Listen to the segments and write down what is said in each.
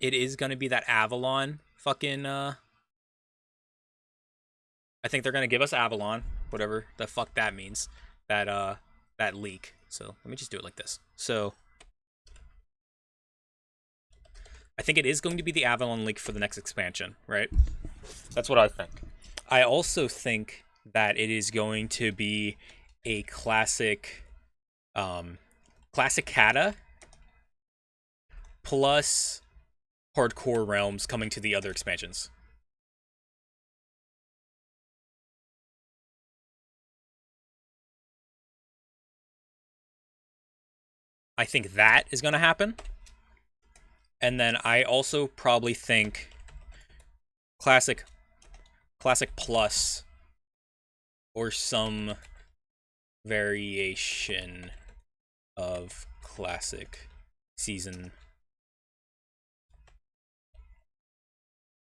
it is going to be that Avalon fucking I think they're going to give us Avalon, whatever the fuck that means. That leak. So, let me just do it like this. So, I think it is going to be the Avalon leak for the next expansion, right? That's what I think. I also think that it is going to be a classic kata plus hardcore realms coming to the other expansions. I think that is going to happen. And then I also probably think classic plus or some variation of classic season.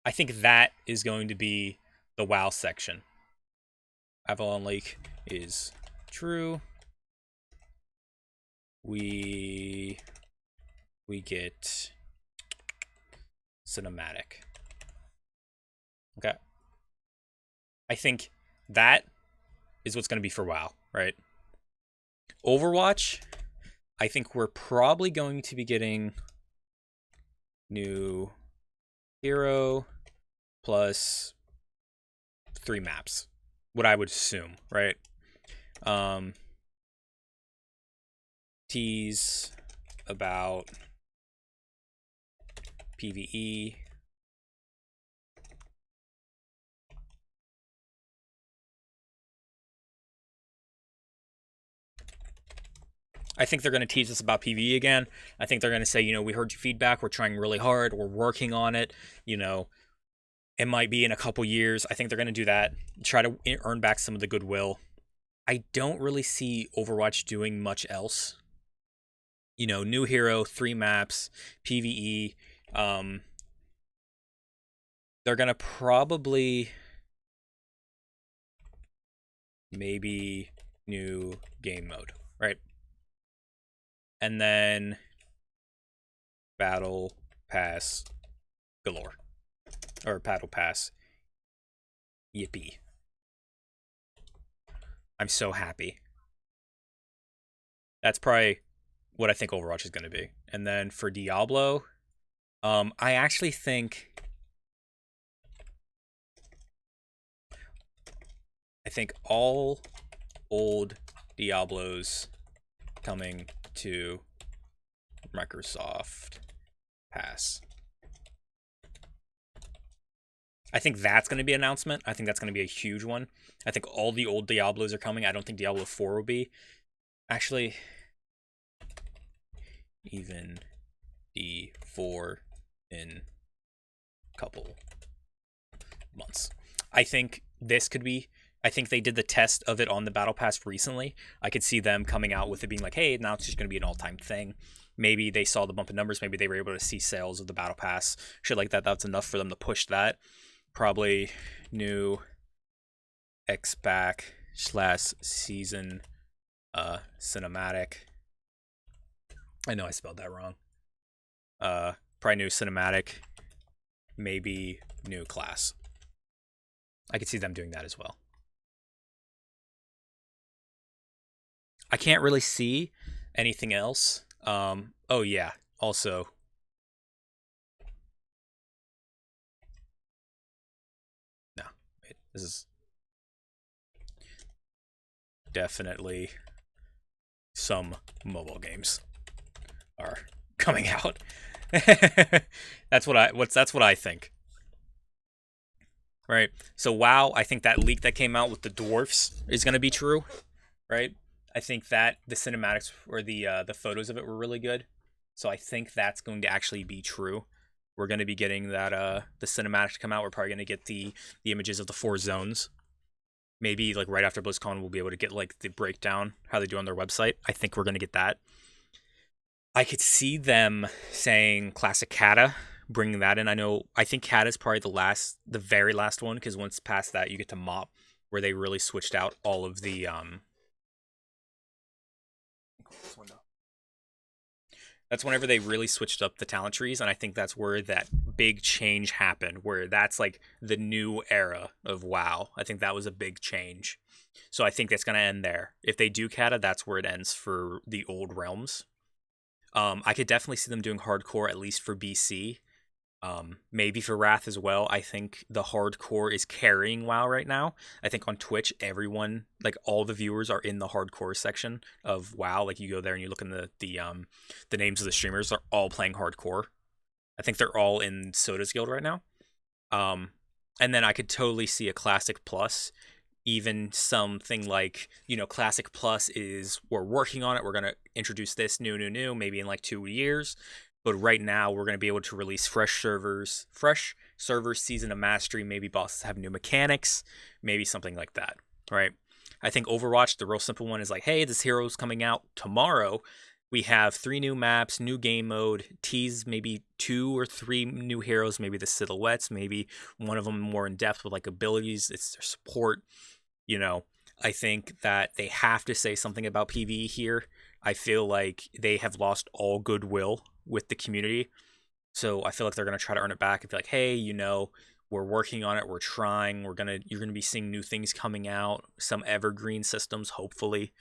I think that is going to be the WoW section. Avalon Lake is true. We get cinematic. Okay. I think that is what's going to be for WoW, right? Overwatch, I think we're probably going to be getting new hero plus 3 maps. What I would assume, right? Tease about PvE. I think they're going to teach us about PvE again. I think they're going to say, we heard your feedback. We're trying really hard. We're working on it. It might be in a couple years. I think they're going to do that. Try to earn back some of the goodwill. I don't really see Overwatch doing much else. New hero, 3 maps, PvE. They're going to probably maybe new game mode, right? And then Battle Pass galore. Or Battle Pass. Yippee. I'm so happy. That's probably what I think Overwatch is going to be. And then for Diablo, I actually think all old Diablos coming to Microsoft Pass. I think that's going to be an announcement. I think that's going to be a huge one. I think all the old Diablos are coming. I don't think Diablo 4 will be. Actually, even D4 in a couple months. I think this could be. I think they did the test of it on the Battle Pass recently. I could see them coming out with it being like, hey, now it's just going to be an all-time thing. Maybe they saw the bump in numbers. Maybe they were able to see sales of the Battle Pass. Shit like that. That's enough for them to push that. Probably new X-Back / season cinematic. I know I spelled that wrong. Probably new cinematic. Maybe new class. I could see them doing that as well. I can't really see anything else. Oh yeah. Also, no. Wait, this is definitely some mobile games are coming out. That's what I think. Right. So WoW, I think that leak that came out with the dwarfs is going to be true, right? I think that the cinematics or the photos of it were really good. So I think that's going to actually be true. We're going to be getting that the cinematics come out. We're probably going to get the images of the 4 zones. Maybe like right after BlizzCon we'll be able to get like the breakdown how they do on their website. I think we're going to get that. I could see them saying classic kata, bringing that in. I think kata is probably the very last one, because once past that you get to mop, where they really switched out all of the That's whenever they really switched up the talent trees, and I think that's where that big change happened, where that's like the new era of WoW. I think that was a big change. So I think that's going to end there. If they do Kata, that's where it ends for the old realms. I could definitely see them doing hardcore, at least for BC. Maybe for Wrath as well. I think the hardcore is carrying WoW right now. I think on Twitch, everyone, like all the viewers, are in the hardcore section of WoW. Like you go there and you look in the names of the streamers, they're all playing hardcore. I think they're all in Soda's Guild right now. And then I could totally see a Classic Plus. Even something like, Classic Plus is, we're working on it. We're going to introduce this new, maybe in like 2 years. But right now, we're going to be able to release fresh servers, Season of Mastery. Maybe bosses have new mechanics, maybe something like that, right? I think Overwatch, the real simple one, is like, hey, this hero's coming out tomorrow. We have 3 new maps, new game mode, tease maybe 2 or 3 new heroes, maybe the silhouettes, maybe one of them more in depth with like abilities, it's their support. I think that they have to say something about PvE here. I feel like they have lost all goodwill with the community. So I feel like they're going to try to earn it back and be like, hey, we're working on it. We're trying. You're going to be seeing new things coming out, some evergreen systems, hopefully.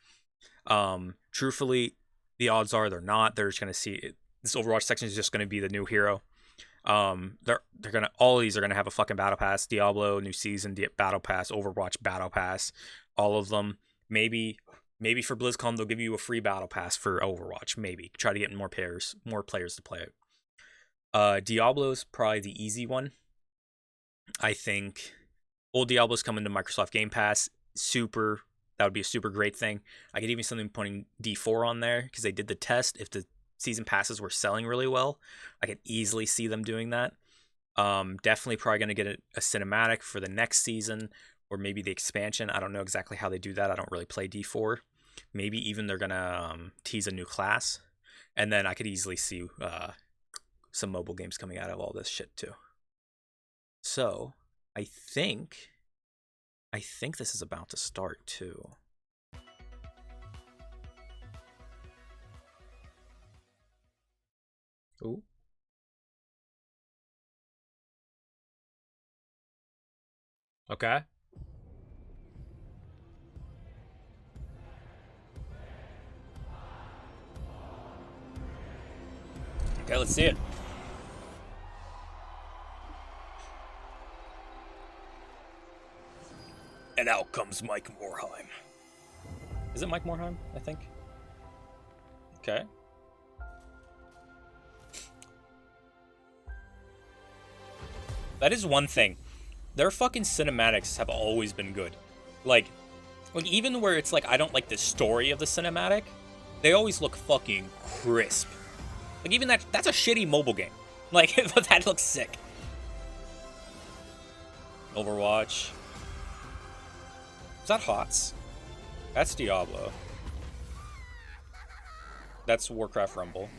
Truthfully, the odds are they're not. They're just going to see it. This Overwatch section is just going to be the new hero. All of these are gonna have a fucking battle pass. Diablo new season battle pass, Overwatch battle pass, all of them. Maybe for BlizzCon they'll give you a free battle pass for Overwatch. Maybe try to get more players to play it. Diablo's probably the easy one. I think old Diablo's coming to Microsoft Game Pass. That would be a super great thing. I could even see them putting D4 on there because they did the test. If the season passes were selling really well, I could easily see them doing that. Definitely probably going to get a cinematic for the next season, or maybe the expansion. I don't know exactly how they do that. I don't really play D4. Maybe even they're going to tease a new class. And then I could easily see some mobile games coming out of all this shit too. So I think this is about to start too. Ooh. Okay. Okay, let's see it. And out comes Mike Morheim. Is it Mike Morheim, I think? Okay. That is one thing. Their fucking cinematics have always been good. Like even where it's like I don't like the story of the cinematic, they always look fucking crisp. Like even that's a shitty mobile game. Like, but that looks sick. Overwatch. Is that HOTS? That's Diablo. That's Warcraft Rumble.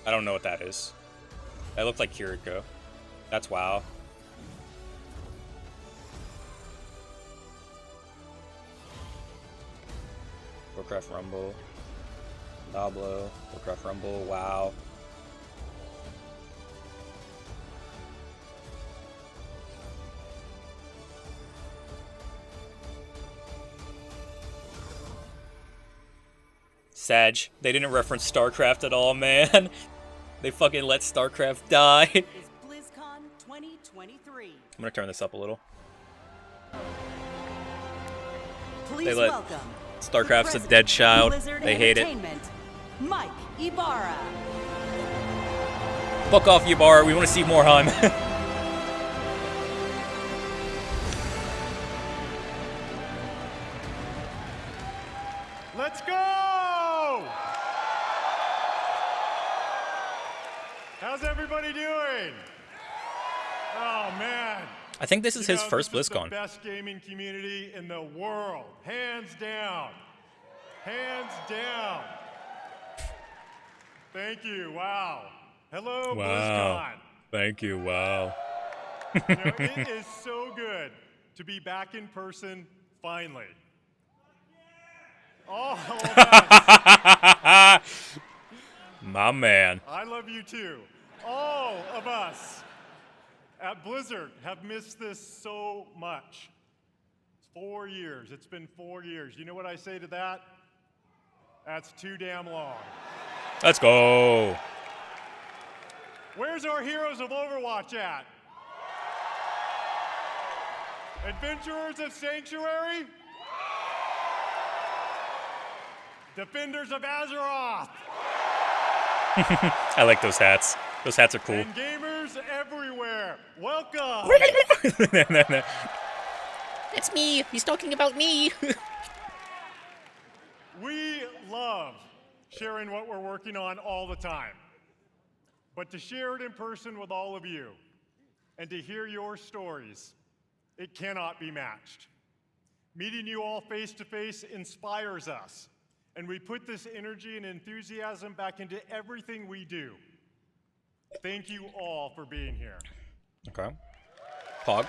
I don't know what that is. That looked like Kiriko. That's WoW. Warcraft Rumble. Diablo. Warcraft Rumble. WoW. Sag. They didn't reference StarCraft at all, man. They fucking let StarCraft die. Is BlizzCon 2023. I'm gonna turn this up a little. Please welcome StarCraft's a dead child. Blizzard They hate it. Mike Ibarra. Fuck off, Ibarra. We want to see Morheim. Let's go! How's everybody doing? Oh man. I think this is his first this BlizzCon. Is the best gaming community in the world, hands down. Hands down. Thank you. Wow. Hello, Wow. BlizzCon. Thank you. Wow. It is so good to be back in person finally. All of us. My man. I love you too. All of us at Blizzard have missed this so much. 4 years. It's been 4 years. You know what I say to that? That's too damn long. Let's go. Where's our heroes of Overwatch at? Adventurers of Sanctuary? Defenders of Azeroth? I like those hats. Those hats are cool. And gamers everywhere, welcome! It's me. He's talking about me. We love sharing what we're working on all the time. But to share it in person with all of you and to hear your stories, it cannot be matched. Meeting you all face to face inspires us, and we put this energy and enthusiasm back into everything we do. Thank you all for being here. Okay. Pog.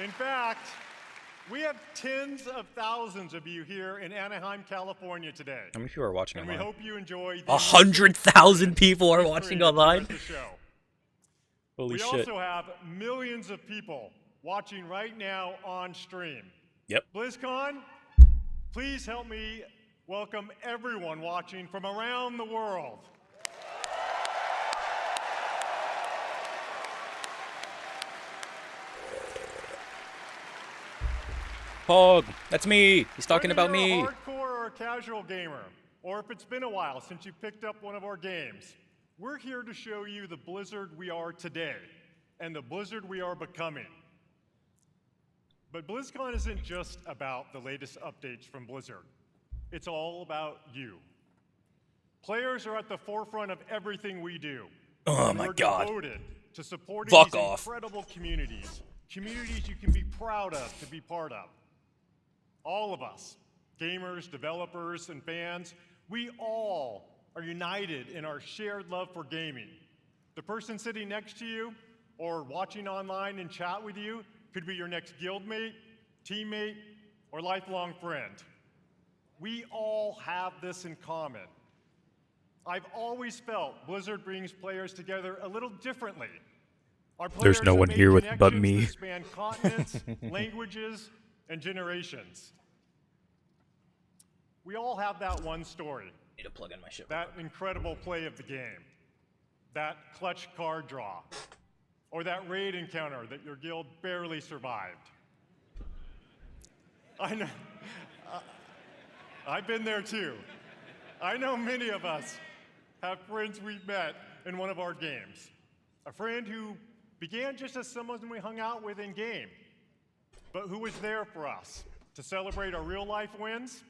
In fact, we have tens of thousands of you here in Anaheim, California today. How many people are watching And we online? hope you enjoy the 100,000 people are watching online? the show. Holy We shit. also have millions of people watching right now on stream. Yep. BlizzCon, please help me welcome everyone watching from around the world. Pog. That's me. He's talking Whether about me. you're a hardcore or a casual gamer, or if it's been a while since you picked up one of our games, we're here to show you the Blizzard we are today and the Blizzard we are becoming. But BlizzCon isn't just about the latest updates from Blizzard. It's all about you. Players are at the forefront of everything we do. Oh And my we're God. devoted to supporting Fuck these off. incredible communities you can be proud of to be part of. All of us, gamers, developers, and fans, we all are united in our shared love for gaming. The person sitting next to you or watching online and chat with you could be your next guildmate, teammate, or lifelong friend. We all have this in common. I've always felt Blizzard brings players together a little differently. Our There's no players have one made here but connections me. that span continents, languages, and generations. We all have that one story, Need to plug in my shit. that incredible play of the game, that clutch card draw, or that raid encounter that your guild barely survived. I know, I've been there too. I know many of us have friends we've met in one of our games. A friend who began just as someone we hung out with in game, but who was there for us to celebrate our real life wins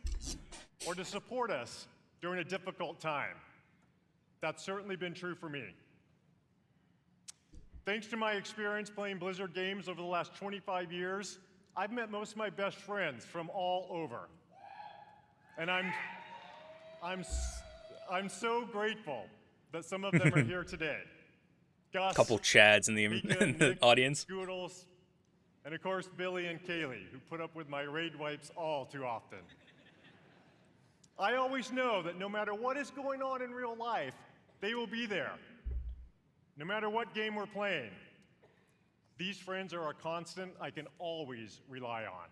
or to support us during a difficult time. That's certainly been true for me. Thanks to my experience playing Blizzard games over the last 25 years, I've met most of my best friends from all over. And I'm so grateful that some of them are here today. Gus, Couple Chads in the, Mika, in the Nick, audience. Scoodles, and of course Billy and Kaylee, who put up with my raid wipes all too often. I always know that no matter what is going on in real life, they will be there. No matter what game we're playing, these friends are a constant I can always rely on.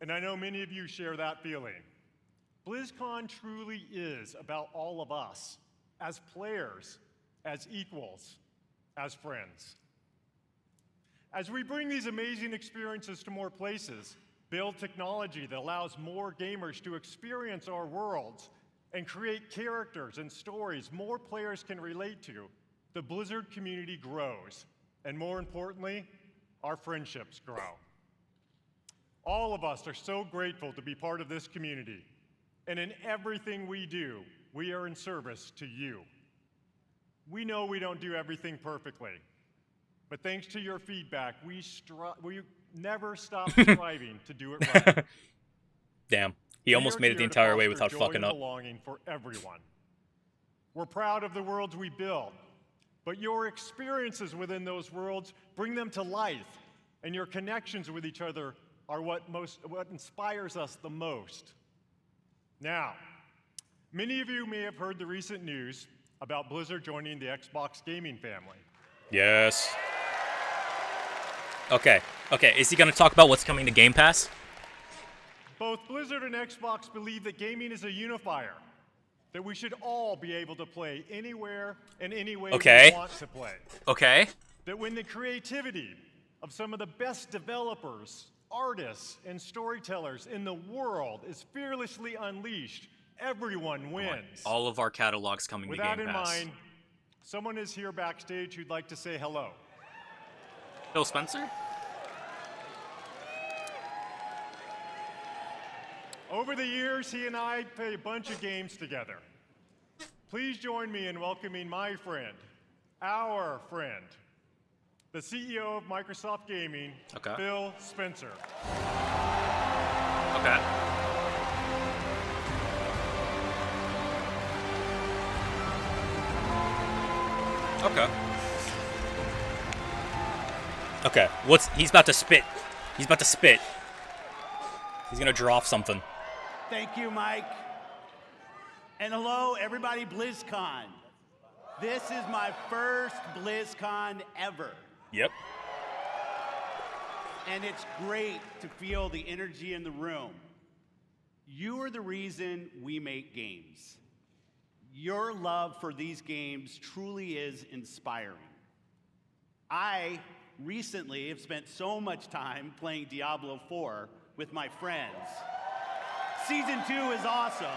And I know many of you share that feeling. BlizzCon truly is about all of us, as players, as equals, as friends. As we bring these amazing experiences to more places, build technology that allows more gamers to experience our worlds, and create characters and stories more players can relate to, the Blizzard community grows. And more importantly, our friendships grow. All of us are so grateful to be part of this community. And in everything we do, we are in service to you. We know we don't do everything perfectly, but thanks to your feedback, we never stop striving to do it right. Damn. He almost made it the entire way without fucking up. Belonging for everyone. We're proud of the worlds we build, but your experiences within those worlds bring them to life, and your connections with each other are what inspires us the most. Now, many of you may have heard the recent news about Blizzard joining the Xbox gaming family. Yes. Okay. Is he going to talk about what's coming to Game Pass? Both Blizzard and Xbox believe that gaming is a unifier, that we should all be able to play anywhere and any way we want to play. Okay. That when the creativity of some of the best developers, artists, and storytellers in the world is fearlessly unleashed, everyone wins. All of our catalogs coming With to Game that in Pass. mind, someone is here backstage who'd like to say hello. Phil Spencer? Over the years, he and I played a bunch of games together. Please join me in welcoming my friend, our friend, the CEO of Microsoft Gaming, Phil Spencer. Okay. Okay. He's about to spit. He's about to spit. He's gonna draw off something. Thank you, Mike. And hello, everybody, BlizzCon. This is my first BlizzCon ever. Yep. And it's great to feel the energy in the room. You are the reason we make games. Your love for these games truly is inspiring. I recently have spent so much time playing Diablo 4 with my friends. Season 2 is awesome.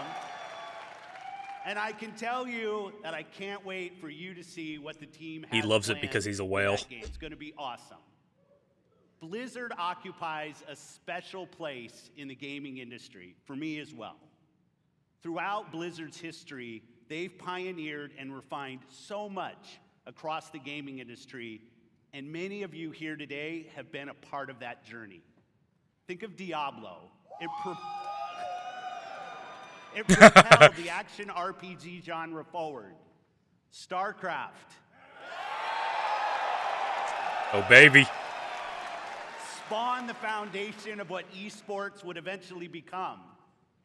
And I can tell you that I can't wait for you to see what the team has. He loves it planned because he's a for whale. that game. It's going to be awesome. Blizzard occupies a special place in the gaming industry, for me as well. Throughout Blizzard's history, they've pioneered and refined so much across the gaming industry, and many of you here today have been a part of that journey. Think of Diablo. It propelled the action RPG genre forward. StarCraft. Oh, baby. Spawned the foundation of what esports would eventually become.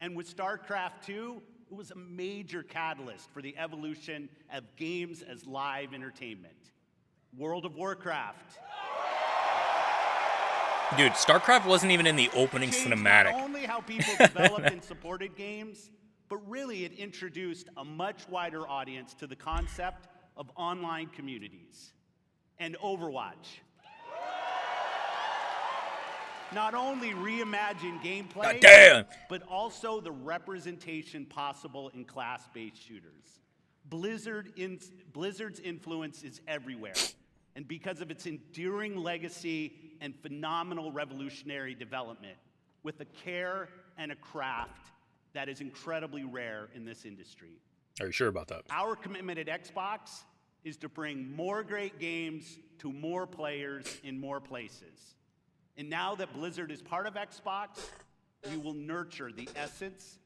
And with StarCraft 2, it was a major catalyst for the evolution of games as live entertainment. World of Warcraft. Dude, StarCraft wasn't even in the opening cinematic. Not only how people developed and supported games, but really it introduced a much wider audience to the concept of online communities. And Overwatch. Not only reimagined gameplay, but also the representation possible in class-based shooters. Blizzard's influence is everywhere. And because of its enduring legacy and phenomenal revolutionary development, with a care and a craft that is incredibly rare in this industry. Are you sure about that? Our commitment at Xbox is to bring more great games to more players in more places. And now that Blizzard is part of Xbox, we will nurture the essence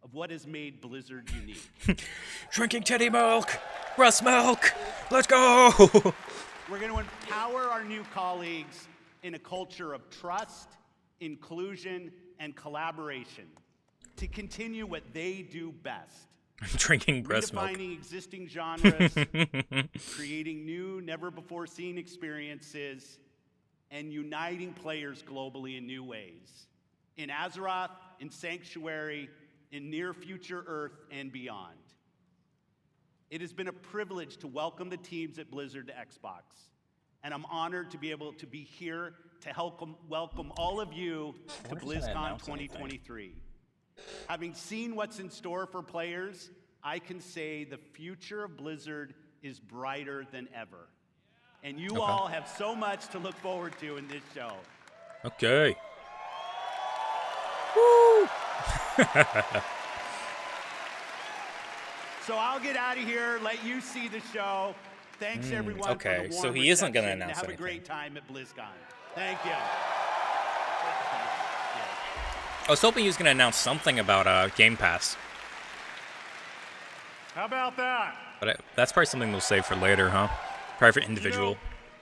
of what has made Blizzard unique. Drinking titty milk, breast milk, let's go! We're going to empower our new colleagues in a culture of trust, inclusion, and collaboration to continue what they do best. Drinking breast milk. Redefining existing genres, creating new, never-before-seen experiences, and uniting players globally in new ways. In Azeroth, in Sanctuary, in near-future Earth, and beyond. It has been a privilege to welcome the teams at Blizzard to Xbox, and I'm honored to be able to be here to help welcome all of you to BlizzCon 2023. Having seen what's in store for players, I can say the future of Blizzard is brighter than ever. And you all have so much to look forward to in this show. Okay. Woo! So I'll get out of here, let you see the show. Thanks everyone for the warm Okay, so he isn't going to reception, and announce have anything. a great time at BlizzCon. Thank you. I was hoping he was going to announce something about Game Pass. How about that? But that's probably something we'll save for later, huh? Probably for individual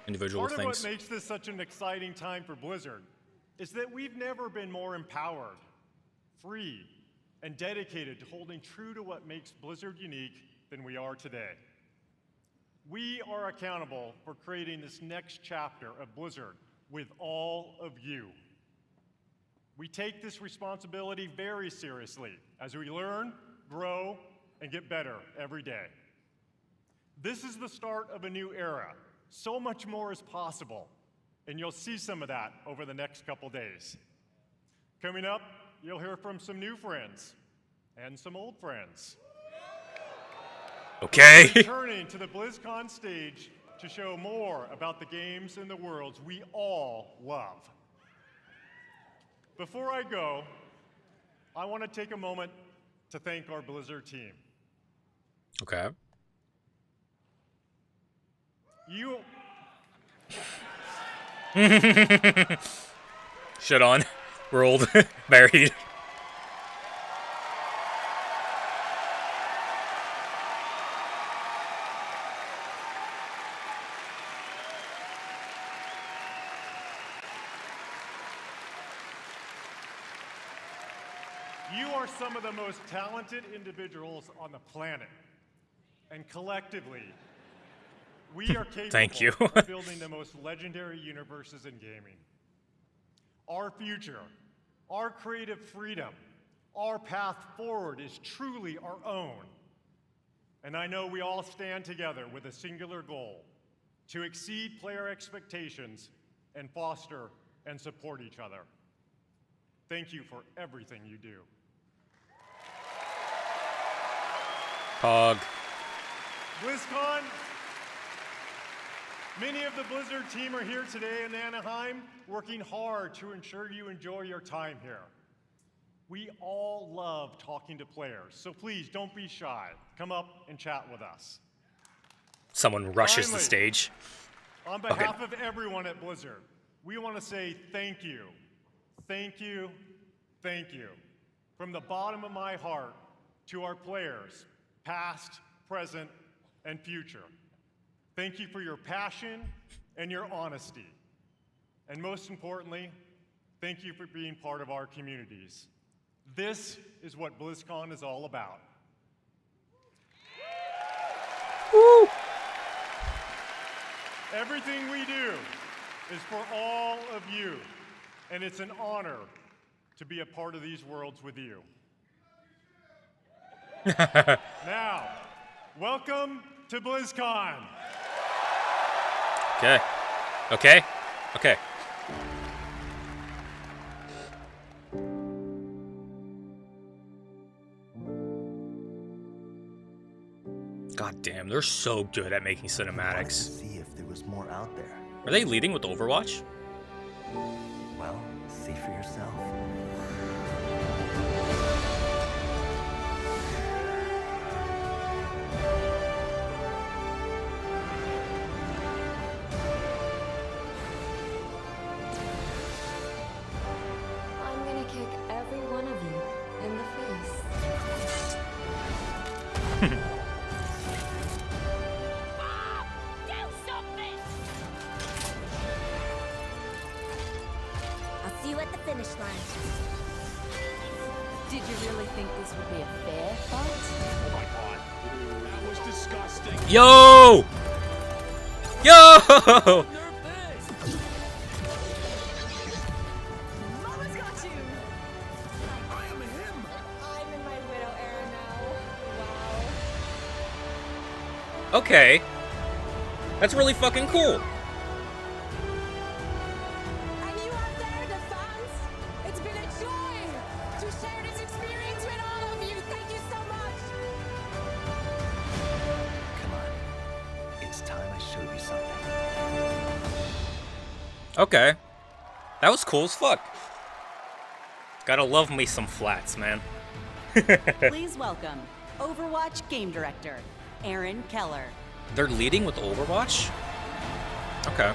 Part of things. what makes this such an exciting time for Blizzard is that we've never been more empowered, free, and dedicated to holding true to what makes Blizzard unique than we are today. We are accountable for creating this next chapter of Blizzard with all of you. We take this responsibility very seriously as we learn, grow, and get better every day. This is the start of a new era. So much more is possible, and you'll see some of that over the next couple days. Coming up, you'll hear from some new friends and some old friends. Okay. Returning to the Blizzcon stage to show more about the games and the worlds we all love. Before I go, I want to take a moment to thank our Blizzard team. Okay. You Shit on. We're old. Married. You are some of the most talented individuals on the planet. And collectively, we are capable Thank you. of building the most legendary universes in gaming. Our future, our creative freedom, our path forward is truly our own. And I know we all stand together with a singular goal: to exceed player expectations and foster and support each other. Thank you for everything you do. Pog. BlizzCon, many of the Blizzard team are here today in Anaheim, working hard to ensure you enjoy your time here. We all love talking to players, so please don't be shy. Come up and chat with us. Someone rushes the Finally, stage. On behalf of everyone at Blizzard, we want to say thank you, thank you, thank you, from the bottom of my heart to our players, past, present, and future. Thank you for your passion and your honesty. And most importantly, thank you for being part of our communities. This is what BlizzCon is all about. Woo! Everything we do is for all of you, and it's an honor to be a part of these worlds with you. Now, welcome to BlizzCon. Okay. Okay. Okay. God damn, they're so good at making Wanted to cinematics. see if there was more out there. Are they leading with Overwatch? Well, see for yourself. I'm gonna kick every one of you in the face. I'll see you at the finish line. Did you really think this would be a fair fight? Yo! Yo! Mama's got you! I'm in my widow era now. Wow. Okay. That's really fucking cool. And you out there, the fans, it's been a joy to share this experience with all of you. Thank you so much. Come on. It's time I showed you something. Okay. That was cool as fuck. Gotta love me some flats, man. Please welcome Overwatch Game Director, Aaron Keller. They're leading with Overwatch? Okay.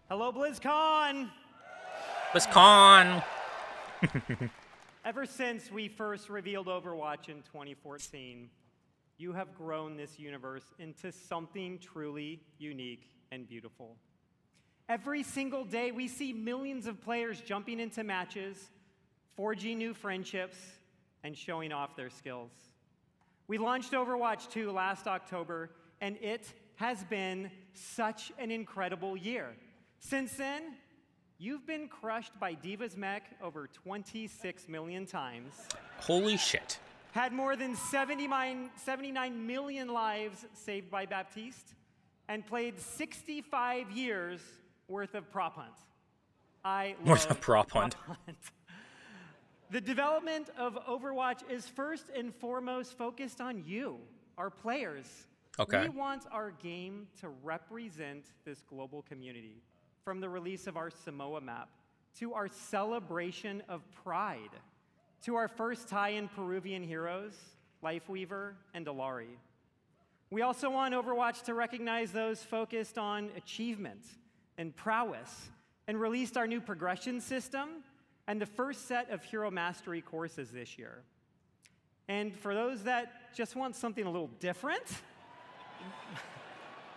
Hello, BlizzCon! BlizzCon! Ever since we first revealed Overwatch in 2014, you have grown this universe into something truly unique and beautiful. Every single day, we see millions of players jumping into matches, forging new friendships, and showing off their skills. We launched Overwatch 2 last October, and it has been such an incredible year. Since then, you've been crushed by Diva's mech over 26 million times. Holy shit. Had more than 79 million lives saved by Baptiste, and played 65 years worth of prop hunt. I Worth love of prop hunt. The development of Overwatch is first and foremost focused on you, our players. Okay. We want our game to represent this global community, from the release of our Samoa map, to our celebration of Pride, to our first tie-in Peruvian heroes, Lifeweaver and Alari. We also want Overwatch to recognize those focused on achievement and prowess, and released our new progression system and the first set of Hero Mastery courses this year. And for those that just want something a little different,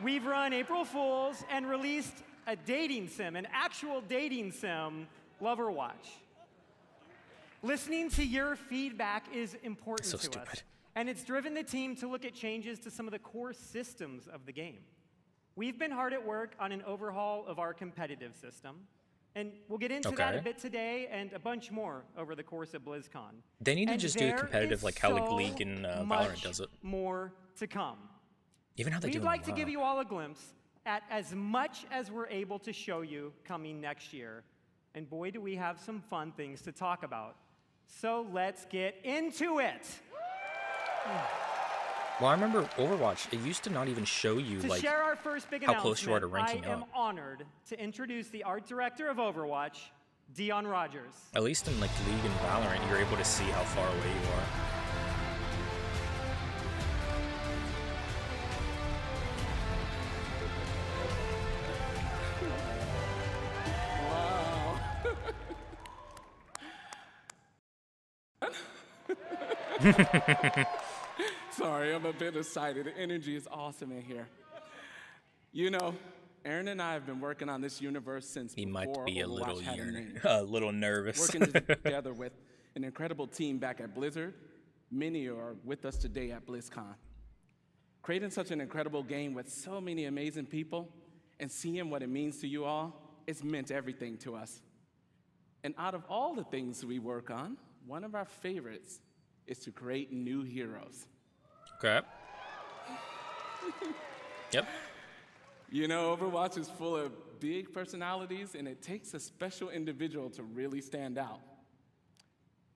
we've run April Fools and released a dating sim, an actual dating sim, Loverwatch. Listening to your feedback is important So to stupid. us, and it's driven the team to look at changes to some of the core systems of the game. We've been hard at work on an overhaul of our competitive system, and we'll get into that a Okay. bit today and a bunch more over the course of BlizzCon. They need to And just do it there competitive is like how like so League and Valorant much does it. more to come. Even how they do We'd it like to in give WoW. you all a glimpse at as much as we're able to show you coming next year. And boy, do we have some fun things to talk about. So let's get into it. Well, I remember Overwatch, it used to not even show you To like share our first big how announcement, close you are to ranking I am up. honored to introduce the art director of Overwatch, Dion Rogers. At least in like League and Valorant, you're able to see how far away you are. Sorry, I'm a bit excited. The energy is awesome in here. You know, Aaron and I have been working on this universe since He might before be a Overwatch little had a name. a little nervous. Working together with an incredible team back at Blizzard. Many are with us today at BlizzCon. Creating such an incredible game with so many amazing people and seeing what it means to you all, it's meant everything to us. And out of all the things we work on, one of our favorites is to create new heroes. Okay. Yep. You know, Overwatch is full of big personalities, and it takes a special individual to really stand out.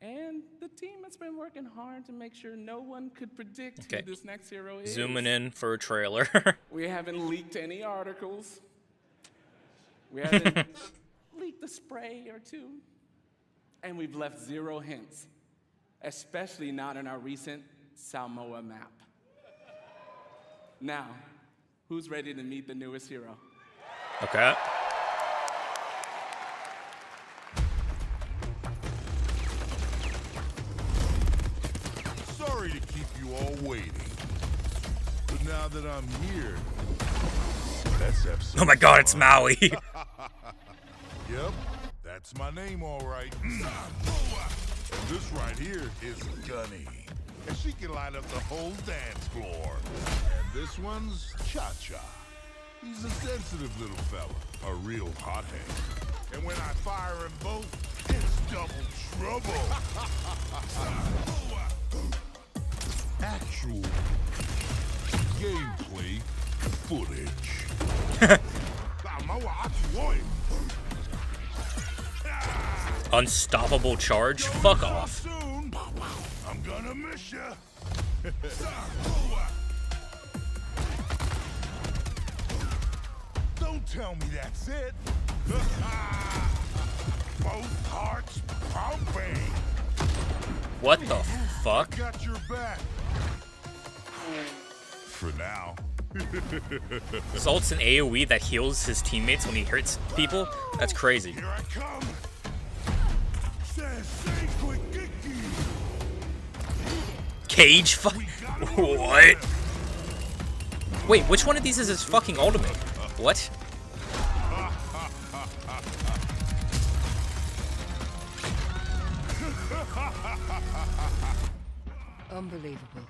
And the team has been working hard to make sure no one could predict Okay. who this next hero is. Zooming in for a trailer. We haven't leaked any articles. We haven't leaked a spray or two. And we've left 0 hints, especially not in our recent Samoa map. Now, who's ready to meet the newest hero? Okay. Sorry to keep you all waiting. But now that I'm here, let's have some Oh my god, it's fun. Maui. Yep, that's my name, all right. And this right here is Gunny. And she can light up the whole dance floor. And this one's Cha-Cha. He's a sensitive little fella, a real hothead. And when I fire them both, it's double trouble. Actual gameplay footage. Unstoppable charge? Fuck off. Soon. I'm gonna miss ya. Don't tell me that's it. Both hearts pumping. What the fuck? Got your back. For now. Salt's an AoE that heals his teammates when he hurts people? That's crazy. Here I come. Says quick. Cage fight? What? Wait, which one of these is his fucking ultimate? What? Unbelievable.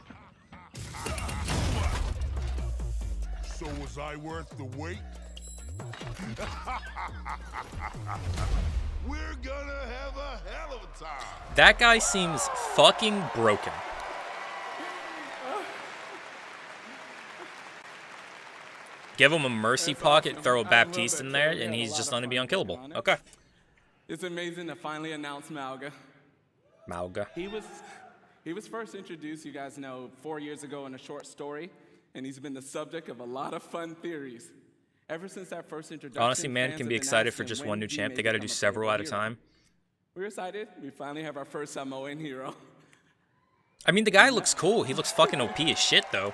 So was I worth the wait? We're gonna have a hell of a time. That guy seems fucking broken. Give him a mercy pocket, throw a Baptiste in there, and he's just gonna be unkillable. Okay. It's amazing to finally announce Mauga. Mauga. He was first introduced, you guys know, 4 years ago in a short story, and he's been the subject of a lot of fun theories. Ever since that first introduction, Honestly, man, fans can have be been excited asking for just when one new he champ. may They gotta become do a several at a playable hero. time. We're excited. We finally have our first Samoan hero. I mean, the guy looks cool. He looks fucking OP as shit, though.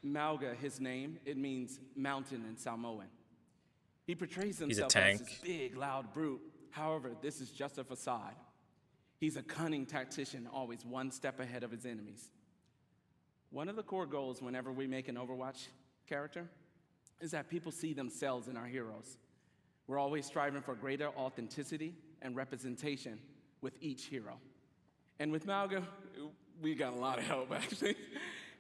Mauga, his name, it means mountain in Samoan. He portrays He's a himself as tank. this big, loud brute. However, this is just a facade. He's a cunning tactician, always one step ahead of his enemies. One of the core goals whenever we make an Overwatch character is that people see themselves in our heroes. We're always striving for greater authenticity and representation with each hero. And with Mauga, we got a lot of help, actually.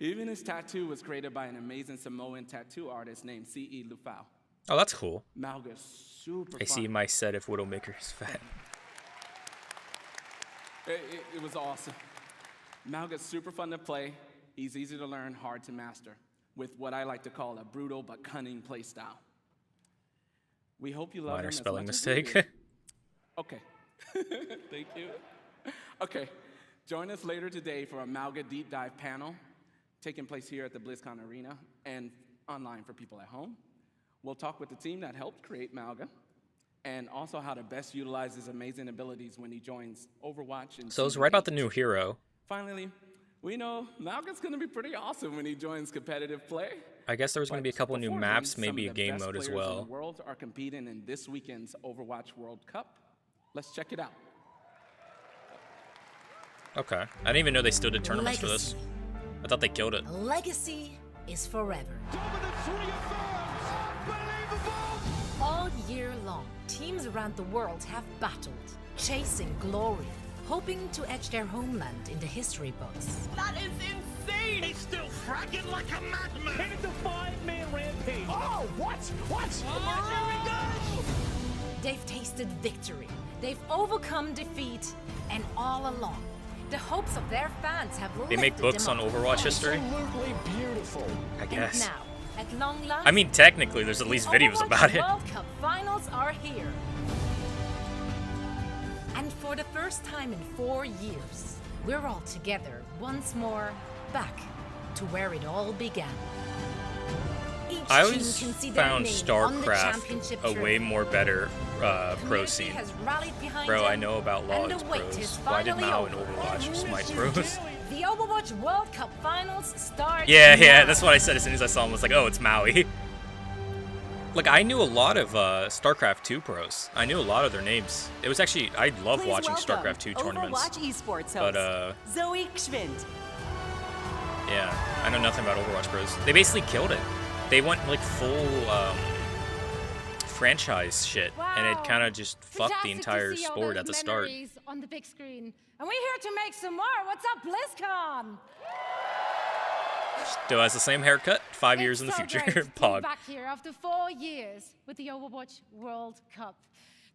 Even his tattoo was created by an amazing Samoan tattoo artist named C.E. Lufau. Oh, that's cool. Mauga's super I see fun. my set if Widowmaker is fat. It was awesome. Mauga's super fun to play. He's easy to learn, hard to master, with what I like to call a brutal but cunning play style. We hope you love him Minor as spelling much as we mistake. do. Okay. Thank you. Okay. Join us later today for a Mauga deep dive panel taking place here at the Blizzcon Arena and online for people at home. We'll talk with the team that helped create Mauga and also how to best utilize his amazing abilities when he joins Overwatch. And So it's Season right about the 8. new hero. Finally, we know Mauga's going to be pretty awesome when he joins competitive play. I guess there was going to be a couple new Before maps, then, some maybe a of the game best mode as players in well. the world are competing in this weekend's Overwatch World Cup. Let's check it out. Okay. I didn't even know they still did tournaments for this. I thought they killed it. Legacy is forever. All year long, teams around the world have battled, chasing glory, hoping to etch their homeland in the history books. That is insane! He's still fragging like a madman! And it's a 5-man rampage! Oh, what? What? Oh, They've tasted victory, they've overcome defeat, and all along, the hopes of their fans have They make lifted books them on up. Overwatch history? absolutely beautiful! I And guess. now, at long last, I mean, technically, there's at least videos Overwatch about it. World Cup finals are here. And for the first time in 4 years, we're all together once more, back to where it all began. Each I team always can see their found name on the StarCraft championship a way trophy. more better pro Community scene. has rallied behind Bro, I him, know about Law and is the wait pros. is Why did finally Mao in over. Overwatch smite pros? The Overwatch World Cup finals start Yeah, now. that's what I said as soon as I saw him. I was like, oh, it's Maui. Look, I knew a lot of StarCraft 2 pros. I knew a lot of their names. It was actually, I love Please watching welcome StarCraft 2 tournaments. Overwatch esports host, But, Zoe Schwind. yeah, I know nothing about Overwatch pros. They basically killed it. They went like full franchise shit, and it kind of just fucked the entire sport at the start. On the big screen. And we're here to make some more. What's up, BlizzCon? Still has the same haircut, 5 years in the It's so future. great to be Pog. back here after 4 years with the Overwatch World Cup.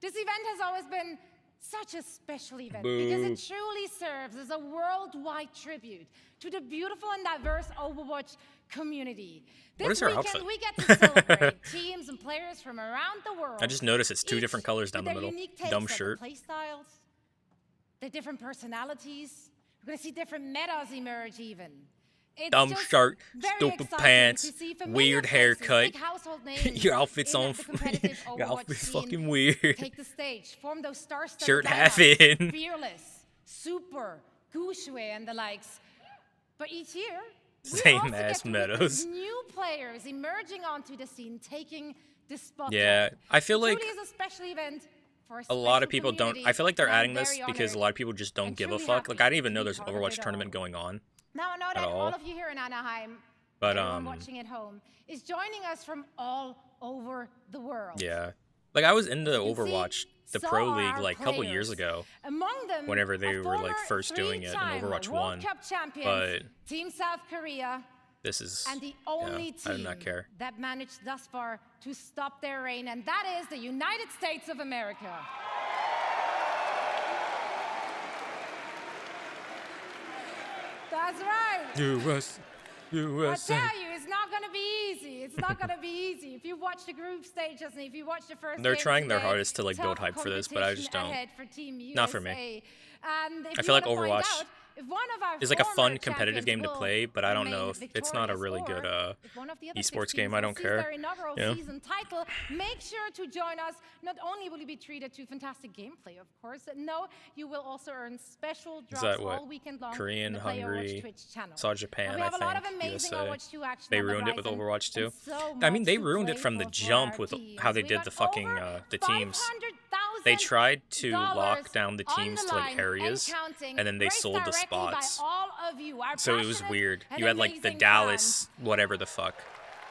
This event has always been such a special event because Boo. it truly serves as a worldwide tribute to the beautiful and diverse Overwatch community. What This is her weekend, outfit? we get to celebrate teams and players from around the world. I just noticed it's two each different colors down the with their middle. unique takes Dumb on shirt. The play styles, their different personalities. We're going to see different metas emerge even. It's Dumb just shirt, very stupid exciting pants, to see familiar weird faces, haircut. big household names Your outfit's in on. the competitive Your Overwatch outfit's scene fucking weird. Take the stage, form those star-studded Shirt half lineups, in. Fearless, Super, Gushue, and the likes. But each year, we Same also ass get to witness Meadows. new players emerging onto the scene, taking the spotlight. Yeah, I feel It like truly is a special event for a lot of special people don't. community, I feel like they're and I'm adding this very because a honored lot of people just don't and give a truly fuck. Like, I happy didn't even to know be there's an part of Overwatch it tournament all. going on. Now I know at that all all. of you here in Anaheim, But everyone watching at home, is joining us from all over the world. yeah, like I was into As you can Overwatch, see, the so Pro are League, our like a couple years players. ago, Among them, whenever they a were like former first doing it in three-time Overwatch World 1. Cup champions, But Team South Korea, this is and the only I do team not care. that managed thus far to stop their reign, and that is the United States of America. That's right. US, I USA. tell you, it's not going to be easy. It's not going to be easy. If you watch the group stages and if you watch the first They're game trying their today, hardest to like build tough hype for this, but I just don't. competition ahead for Team Not for me. USA. And if I you feel like wanna find Overwatch out if one of our It's like a former fun competitive champions game to will play, but I don't know remain if it's not a victorious, really good or if one of the other six esports game. teams I will don't seize care. their inaugural Yeah. season title, make sure to join us. Not only will you be treated to fantastic gameplay, of course, no, you will also earn special drops that what? all weekend long Korean, on the Play Overwatch Hungary, Twitch channel. saw And Japan, we have I a lot of think, amazing USA. Overwatch 2 action They on the ruined it with horizon, Overwatch 2. and so I mean, they much to ruined play it from the for jump our with teams. how they We did got the fucking over the teams. $500,000 They tried to lock dollars down the teams on to the like line areas, counting, and then they raised sold the directly by spots. all of you, our So it was passionate weird. and You had like the amazing Dallas, fans. whatever the fuck,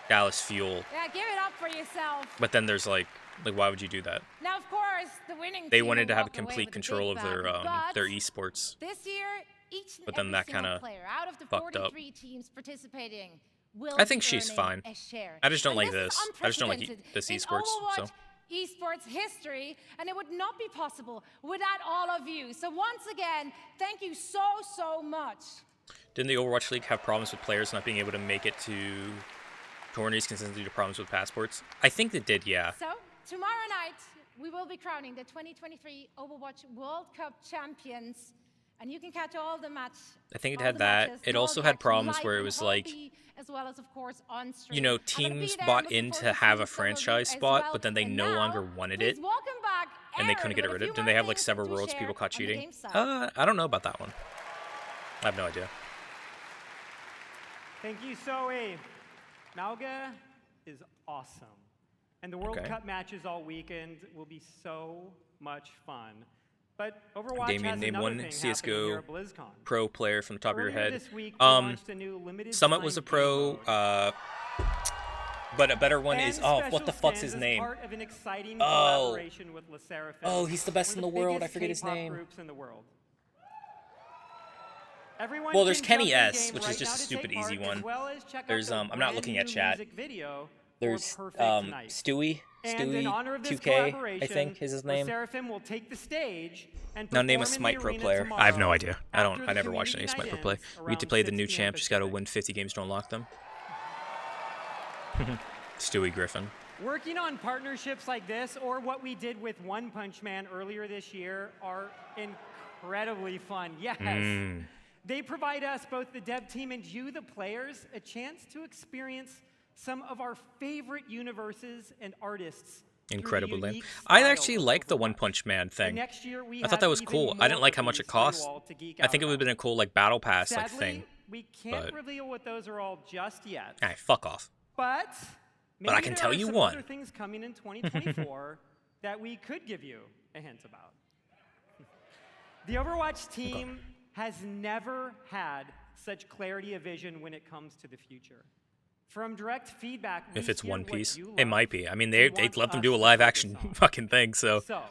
Dallas Fuel. Yeah, give it up for yourself. But then there's like why would you do that? Now, of course, the winning They team wanted will to have walk away complete with the control big of their bag, but esports. this year, each and But then every that single kinda player out of the fucked up. 43 teams participating will I think be she's earning fine. a share. I just don't And like this is this. I just don't like unprecedented this in esports. So Overwatch esports history, and it would not be possible without all of you. So once again, thank you so much. didn't the Overwatch League have problems with players not being able to make it to tourneys consistently due to problems with passports? I think they did, yeah. So tomorrow night, we will be crowning the 2023 Overwatch World Cup champions. And you can catch all the matches. I think it had that. It also had problems where it was like, as well as, of course, on stream. you know, I'm gonna be teams there, bought looking in forward to have seeing a some of you franchise as spot, well. but then they And no now, longer wanted please it, welcome back and they couldn't get Aaron rid with of a it. few Didn't they more have like things several to worlds share people caught on the cheating? game side. I don't know about that one. I have no idea. Thank you, Zoe. Malga is awesome. And the World Okay. Cup matches all weekend will be so much fun. But Overwatch Damien, has name another one thing happening CS:GO here at BlizzCon. pro player from the top of your Earlier head. this week, we launched a new limited Summit time was a game pro, mode. but a better one And is what Special the fuck's Skins his is name? part of an exciting Oh. collaboration with LeSeraphim, Oh, he's the best one in of the world. I biggest forget his K-pop name. Groups in the world. Everyone Well, there's can Kenny jump in S, game which is right just now a to stupid take easy part, one. as well as check out There's their I'm not looking at brand new chat. music video for There's Perfect Tonight. Stewie, And in honor of this 2K, collaboration, I think is his name. LeSeraphim will take the stage and Now name a perform in Smite the pro arena player. I have no tomorrow idea. after I the never watched any community Smite pro night play. ends We get to around play the 6 new p.m. champ. Just gotta Pacific. win 50 games to unlock them. Stewie Griffin. Working on partnerships like this, or what we did with One Punch Man earlier this year, are incredibly fun. Yes. They provide us, both the dev team and you, the players, a chance to experience some of our favorite universes and artists. through the Incredibly lame. unique I style actually of like the Overwatch. One Punch Man And thing. next year we I thought have that was even cool. I more didn't like how much it released for you cost. all to geek I think out it would have about. been a cool like battle pass like Sadly, thing. we can't but- reveal what those are all just yet. Alright, fuck off. But maybe I can there tell are you some one. other things coming in 2024 that we could give you a hint about. The Overwatch team has never had such clarity of vision when it comes to the future. From direct feedback, we If it's hear One what Piece, you it love might be. I mean, and they want let them us do a to live focus action on. fucking thing, so So,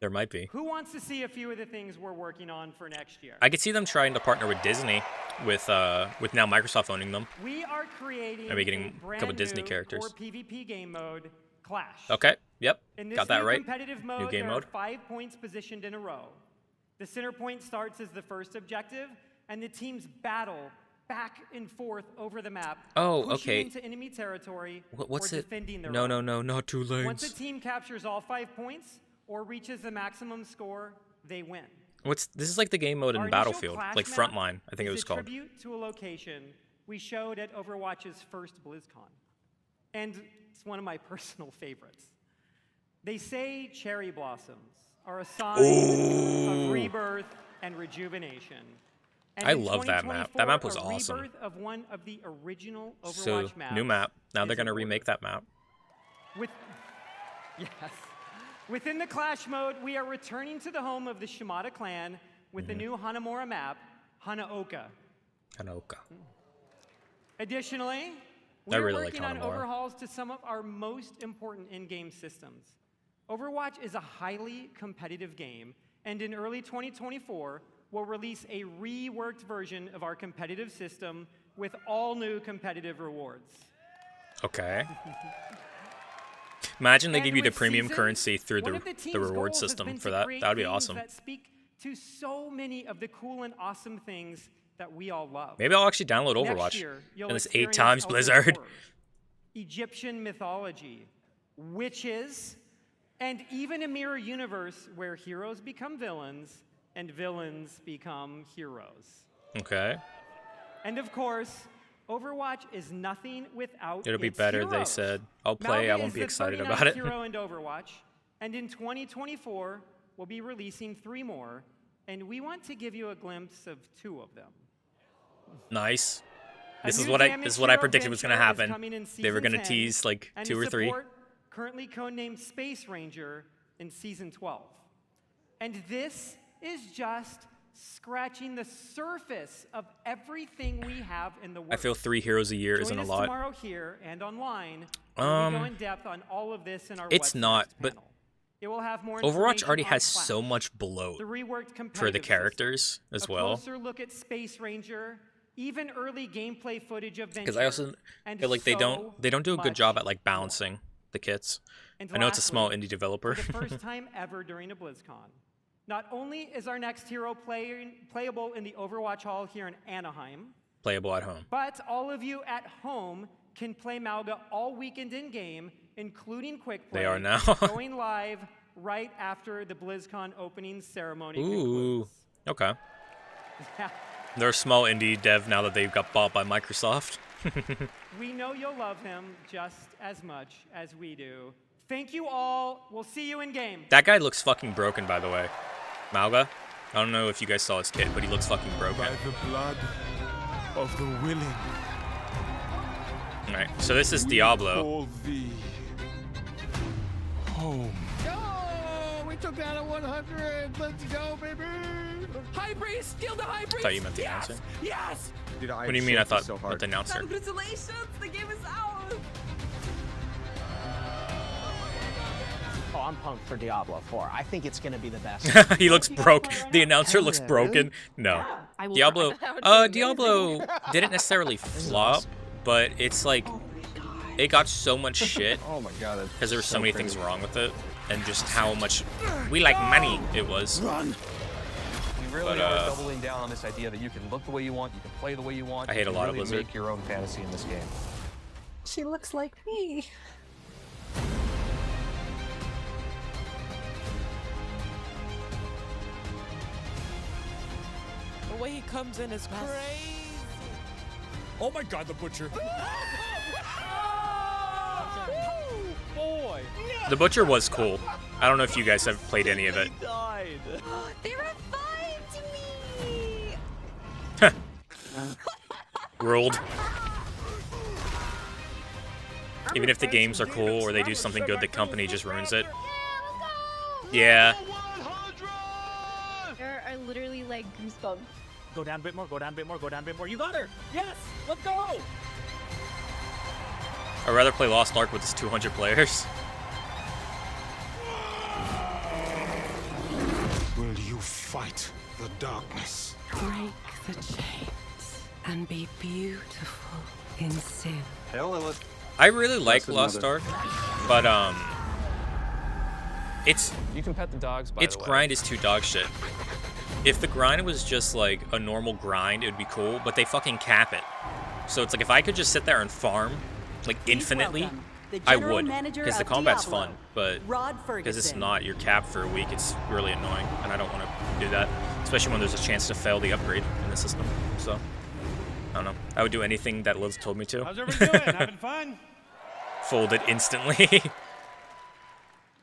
there might be. who wants to see a few of the things we're working on for next year? I could see them trying to partner with Disney, with now Microsoft owning them. We are creating Maybe getting a a brand couple Disney new characters. core PvP game mode, Clash. Okay, yep, In this got that new right. competitive mode, New game there mode. are 5 points positioned in a row. The center point starts as the first objective, and the teams battle back and forth over the map, Oh, pushing okay. into enemy territory What's or it? defending their No, own. no, not two Once a lanes. team captures all 5 points or reaches the maximum score, they win. This is like the game mode Our in initial Battlefield, Clash like map Frontline, I think it is was a called. tribute to a location we showed at Overwatch's first BlizzCon. And it's one of my personal favorites. They say cherry blossoms are a sign of rebirth and rejuvenation. And I in love that map. That map was 2024, a awesome. rebirth of one of the original Overwatch So, maps new map. Now they're is gonna in order. remake that map. With yes, Within the Clash mode, we are returning to the home of the Shimada clan with the new Hanamura map, Hanaoka. Hanaoka. Additionally, I we're really like working on Hanamura. overhauls to some of our most important in-game systems. Overwatch is a highly competitive game, and in early 2024, we'll release a reworked version of our competitive system with all new competitive rewards. Okay. Imagine they And give you the with premium Season, currency through one of the team's reward goals has system been for to that. create That would be themes awesome. That speak to so many of the cool and awesome things that we all love. Maybe I'll actually download Next Overwatch. year, you'll And it's 8 experience times Elder Blizzard. Horror, Egyptian mythology, witches, and even a mirror universe where heroes become villains and villains become heroes. Okay. And of course, Overwatch is nothing without It'll be its better, they heroes. said. I'll play, Malga I won't is be the excited 39th about it. hero in Overwatch, and in 2024, we'll be releasing 3 more, and we want to give you a glimpse of 2 of them. Nice. A This is new what I damage predicted hero was gonna Venture is happen. coming in They were season gonna 10, tease like and 2 a or 3. support currently codenamed Space Ranger in season 12. And this is just scratching the surface of everything we have in the works. I feel 3 heroes a year Join isn't a us lot. tomorrow here and online, where we go in depth on all of this in our It's What's not, Next but panel. It will have more Overwatch information already on has Clash, so much bloat the reworked for the competitive characters system, as a well. closer look at Space Ranger, even early gameplay footage of Because I also Venture, and feel like they so don't do a good much job at like more. balancing the kits. And I know it's a small lastly, indie developer. For the first time ever during a BlizzCon, not only is our next hero playable in the Overwatch Hall here in Anaheim, Playable at home. but all of you at home can play Malga all weekend in-game, including Quick Play. They are now. Going live right after the BlizzCon opening ceremony Ooh. concludes. Okay. Yeah. They're a small indie dev now that they've got bought by Microsoft. We know you'll love him just as much as we do. Thank you all. We'll see you in-game. That guy looks fucking broken, by the way. Malga. I don't know if you guys saw his kit, but he looks fucking broken. By the blood of the willing. Alright, so this is Diablo. Call thee home. Oh, we took down a 100. Let's go, baby. High Priest, kill the High Priest. Thought you meant the announcer. Yes. Dude, What do you mean I thought with the announcer? Congratulations, the game is out. Oh, I'm pumped for Diablo 4. I think it's gonna be the best. He looks broke. The announcer looks broken. No. Diablo. Diablo didn't necessarily flop, but it's like it got so much shit Oh my god. because there were so many things wrong with it, and just how much we like money it was. Run. We really are doubling down on this idea that you can look the way you want, you can play the way you want. I hate you a can lot of really Blizzard. make your own fantasy in this game. She looks like me. The way he comes in is crazy. Oh my God, the butcher. Boy. The Butcher was cool. I don't know if you guys have played any of it. Died. They revived me. Ruled. Even if the games are cool or they do something good, the company just ruins it. Yeah. There are literally like goosebumps. Go down a bit more, go down a bit more, go down a bit more. You got her. Yes. Let's go. I'd rather play Lost Ark with its 200 players. Will you fight the darkness? Break the chains and be beautiful in sin. Hell, Lilith. I really like Lost Ark, but it's You can pet the dogs, by its the way. grind is too dog shit. If the grind was just like a normal grind, it would be cool, but they fucking cap it. So it's like if I could just sit there and farm like infinitely, I would, because the combat's fun, but because it's not, you're capped for a week, it's really annoying, and I don't want to do that, especially when there's a chance to fail the upgrade in the system. So I don't know. I would do anything that Liz told me to. How's everybody doing? Having fun? Fold it instantly.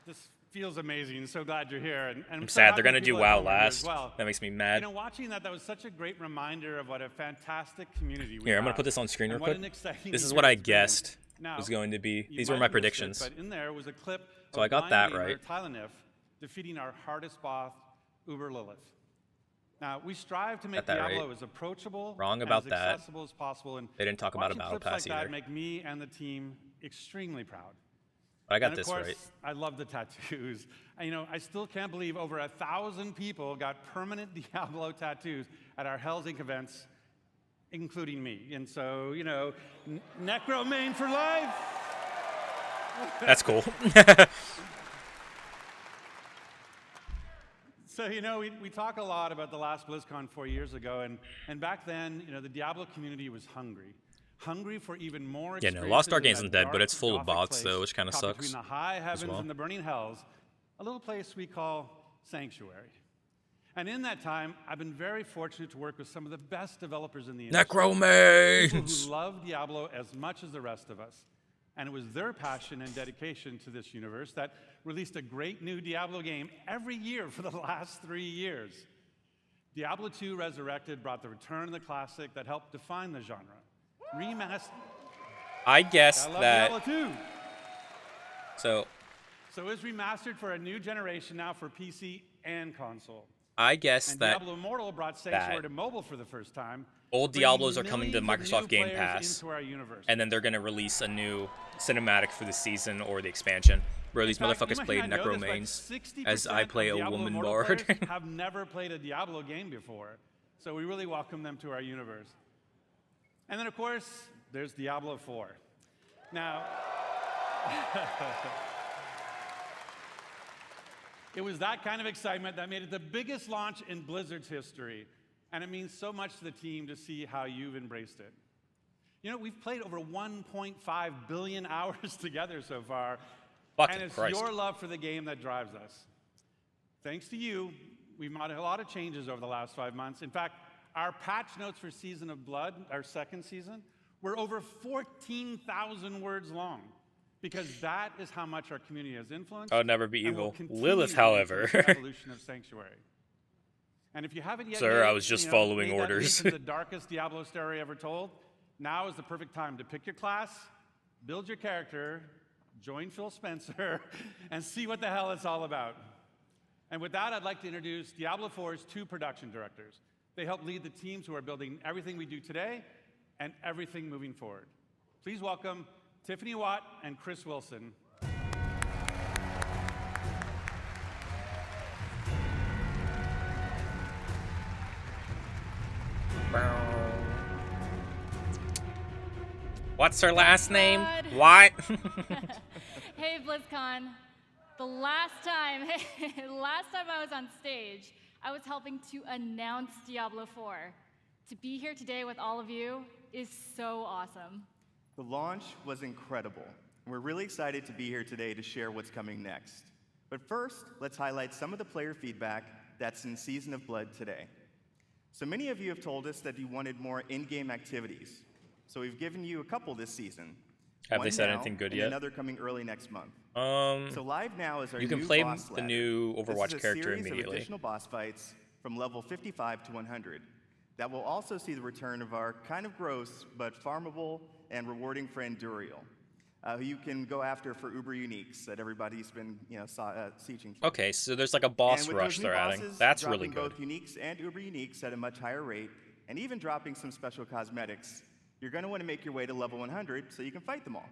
This feels amazing. So glad you're here. And I'm so sad happy they're gonna people do at WoW home are here as last. well. That makes me You mad. know, watching that was such a great reminder of what a fantastic community we Here, I'm gonna have, put this on screen real and what quick. an exciting This is year what I it's been. guessed Now, was going to be. you These were might my have missed it, predictions. but in there was a clip So of I got blind that gamer right. Tylenif defeating our hardest boss, Uber Lilith. Now, we strive to make Got that Diablo right. as approachable Wrong and about as that. accessible as possible. And They didn't talk about a watching battle clips pass like either. that make me and the team extremely proud. But I got And of this course, right. I love the tattoos. I still can't believe over 1,000 people got permanent Diablo tattoos at our Hell's Inc. events, including me. And so, Necro main for life. That's cool. So, we talk a lot about the last BlizzCon 4 years ago, and back then, the Diablo community was hungry for even more Yeah, experiences. no, Lost in Ark that isn't dead, but dark, it's full of gothic bots, place though, which kind of caught sucks. between the high heavens well. and the burning hells, a little place we call Sanctuary. And in that time, I've been very fortunate to work with some of the best developers in the industry. Necromains! People who love Diablo as much as the rest of us. And it was their passion and dedication to this universe that released a great new Diablo game every year for the last 3 years. Diablo 2 Resurrected brought the return of the classic that helped define the genre. Remastered. I guess I love that. Diablo 2. So So it's remastered for a new generation now for PC and console. I guess And that Diablo Immortal brought Sanctuary to mobile for the first time. old bringing Diablos are coming to millions of new Microsoft Game players Pass, into our universe. and then they're gonna release a new cinematic for the season or the expansion. Bro, these In fact, you motherfuckers might played not know this, but Necromains 60% as I play of a Diablo woman Immortal bard. players have never played a Diablo game before, so we really welcome them to our universe. And then, of course, there's Diablo 4. Now, it was that kind of excitement that made it the biggest launch in Blizzard's history, and it means so much to the team to see how you've embraced it. We've played over 1.5 billion hours together so far, Fucking and it's Christ. your love for the game that drives us. Thanks to you, we've made a lot of changes over the last 5 months. In fact, our patch notes for Season of Blood, our second season, were over 14,000 words long, because that is how much our community has influenced. I would never be and will evil. continue Lilith, to however. influence the evolution of Sanctuary. And if you haven't yet, Sir, I was just following made that leap orders. into the darkest Diablo story ever told, now is the perfect time to pick your class, build your character, join Phil Spencer, and see what the hell it's all about. And with that, I'd like to introduce Diablo 4's 2 production directors. They help lead the teams who are building everything we do today and everything moving forward. Please welcome Tiffany Watt and Chris Wilson. What's her last name? God. What? Hey, BlizzCon. The last time I was on stage, I was helping to announce Diablo 4. To be here today with all of you is so awesome. The launch was incredible. We're really excited to be here today to share what's coming next. But first, let's highlight some of the player feedback that's in Season of Blood today. So many of you have told us that you wanted more in-game activities. So we've given you a couple this season. Have One they said now, anything good and yet? Another coming early next month. So live now is our you can new play boss the ladder. new Overwatch This is a character series immediately. Of additional boss fights from level 55 to 100. That will also see the return of our kind of gross but farmable and rewarding friend Duriel, who you can go after for Uber Uniques that everybody's been sieging for. Okay, so there's like a boss And with rush those new they're adding. bosses That's dropping really good. both Uniques and Uber Uniques at a much higher rate, and even dropping some special cosmetics, you're going to want to make your way to level 100 so you can fight them all.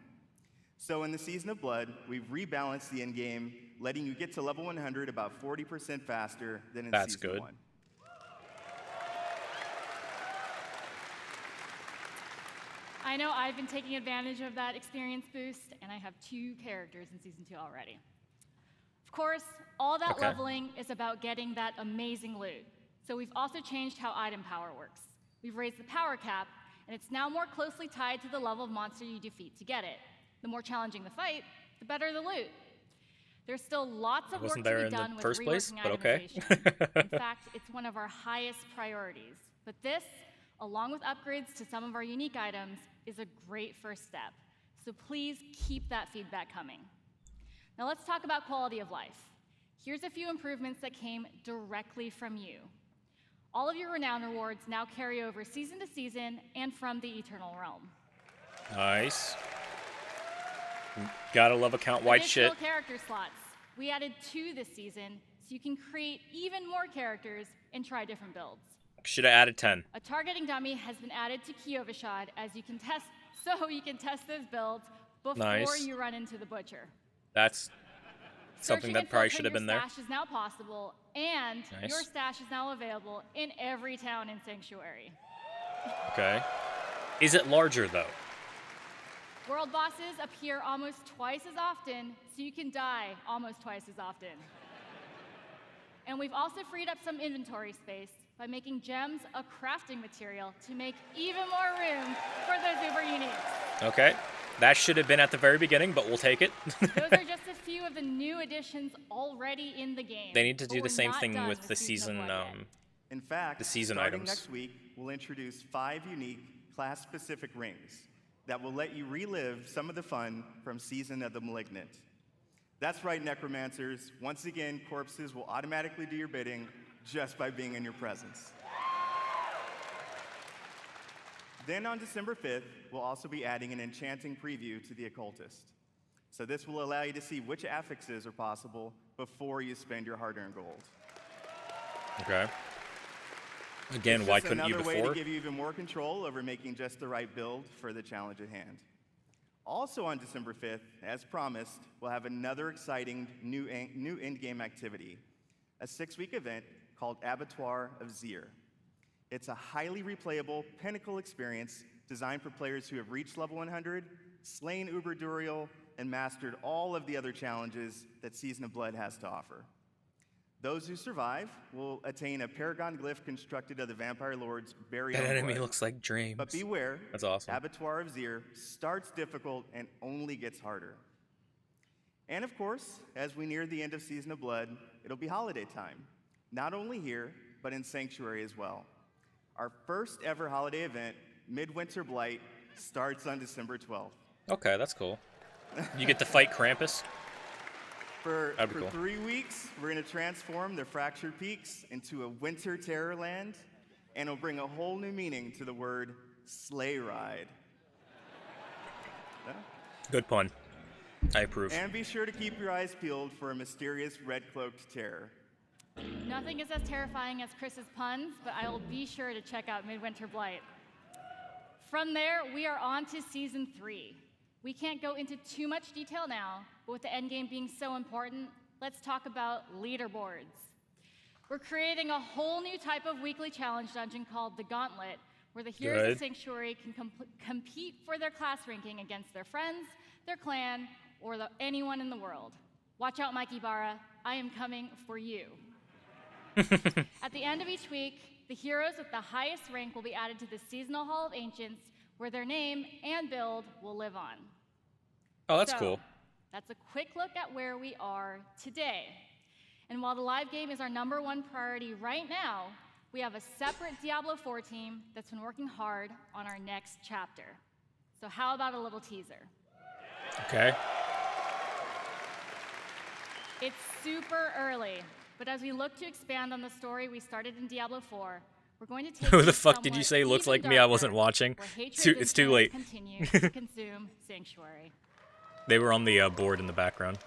So in the Season of Blood, we've rebalanced the end game, letting you get to level 100 about 40% faster than in That's Season good. 1. I know I've been taking advantage of that experience boost, and I have 2 characters in Season 2 already. Of course, all that Okay. leveling is about getting that amazing loot. So we've also changed how item power works. We've raised the power cap, and it's now more closely tied to the level of monster you defeat to get it. The more challenging the fight, the better the loot. There's still lots of work Wasn't to there be in the done with first place, reworking but okay. itemization. In fact, it's one of our highest priorities. But this, along with upgrades to some of our unique items, is a great first step. So please keep that feedback coming. Now let's talk about quality of life. Here's a few improvements that came directly from you. All of your renown rewards now carry over season to season and from the Eternal Realm. Nice. Gotta love account-wide Additional shit. character slots. We added 2 this season, so you can create even more characters and try different builds. Should have added 10. A targeting dummy has been added to Kyovashad as you can test, so you can test those builds before Nice. you run into the butcher. That's something that probably should have been there. Your stash is now possible, and Nice. your stash is now available in every town in Sanctuary. Okay. Is it larger, though? World bosses appear almost twice as often, so you can die almost twice as often. And we've also freed up some inventory space by making gems a crafting material to make even more room for those uber uniques. Okay. That should have been at the very beginning, but we'll take it. Those are just a few of the new additions already in the game. They need to but do the we're same not thing done with the season, Blood yet. In fact, the season starting items. next week, we'll introduce 5 unique class-specific rings that will let you relive some of the fun from Season of the Malignant. That's right, Necromancers. Once again, corpses will automatically do your bidding just by being in your presence. Then on December 5th, we'll also be adding an enchanting preview to the Occultist. So this will allow you to see which affixes are possible before you spend your hard-earned gold. Okay. Again, It's why just couldn't you another way before? to give you even more control over making just the right build for the challenge at hand. Also on December 5th, as promised, we'll have another exciting new in-game activity, a 6-week event called Abattoir of Zir. It's a highly replayable pinnacle experience designed for players who have reached level 100, slain Uber Duriel, and mastered all of the other challenges that Season of Blood has to offer. Those who survive will attain a paragon glyph constructed of the Vampire Lord's very That own enemy blood. looks like Dreams. But beware, That's awesome. Abattoir of Zir starts difficult and only gets harder. And of course, as we near the end of Season of Blood, it'll be holiday time. Not only here, but in Sanctuary as well. Our first ever holiday event, Midwinter Blight, starts on December 12th. Okay, that's cool. You get to fight Krampus? For That'd be cool. 3 weeks, we're going to transform the Fractured Peaks into a winter terror land, and it'll bring a whole new meaning to the word sleigh ride. Yeah? Good pun. I approve. And be sure to keep your eyes peeled for a mysterious red-cloaked terror. Nothing is as terrifying as Chris's puns, but I will be sure to check out Midwinter Blight. From there, we are on to Season 3. We can't go into too much detail now, but with the endgame being so important, let's talk about leaderboards. We're creating a whole new type of weekly challenge dungeon called the Gauntlet, where the heroes of Sanctuary can compete for their class ranking against their friends, their clan, or anyone in the world. Watch out, Mike Ibarra. I am coming for you. At the end of each week, the heroes with the highest rank will be added to the Seasonal Hall of Ancients, where their name and build will live on. Oh, that's So, cool. That's a quick look at where we are today. And while the live game is our #1 priority right now, we have a separate Diablo 4 team that's been working hard on our next chapter. So how about a little teaser? Okay. It's super early, but as we look to expand on the story we started in Diablo 4, we're going to take Who the it fuck did you somewhat say looks even like me? I darker, wasn't watching. where hatred's It's too late. influence continues to consume Sanctuary. They were on the board in the background.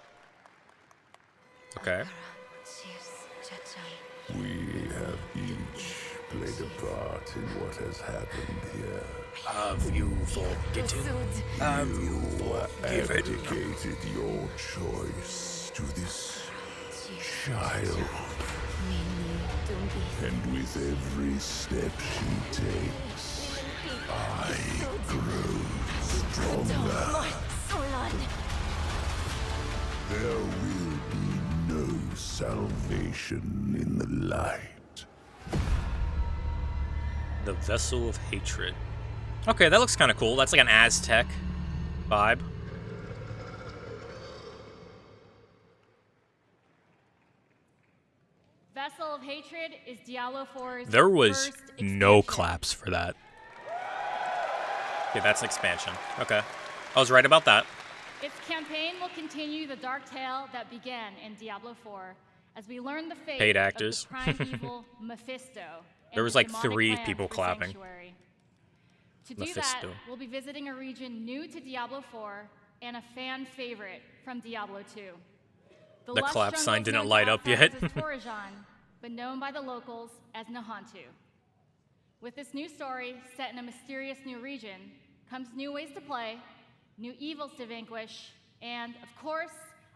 Okay. We have each played a part in what has happened here. Have you forgotten? Have you forgiven? Abdicated your choice to this child. And with every step she takes, I grow stronger. There will be no salvation in the light. The Vessel of Hatred. Okay, that looks kind of cool. That's like an Aztec vibe. Vessel of Hatred is Diablo 4's There was first no expansion. claps for that. Okay, that's an expansion. Okay. I was right about that. Its campaign will continue the dark tale that began in Diablo 4 as we learn the fate Paid of actors. the prime evil Mephisto. and There was his like demonic 3 plan people for clapping. Sanctuary. To do Mephisto. that, we'll be visiting a region new to Diablo 4 and a fan favorite from Diablo 2. The lush clap jungle sign is didn't known to light up outsiders yet. as Torajan, but known by the locals as Nahantu. With this new story set in a mysterious new region comes new ways to play, new evils to vanquish, and, of course,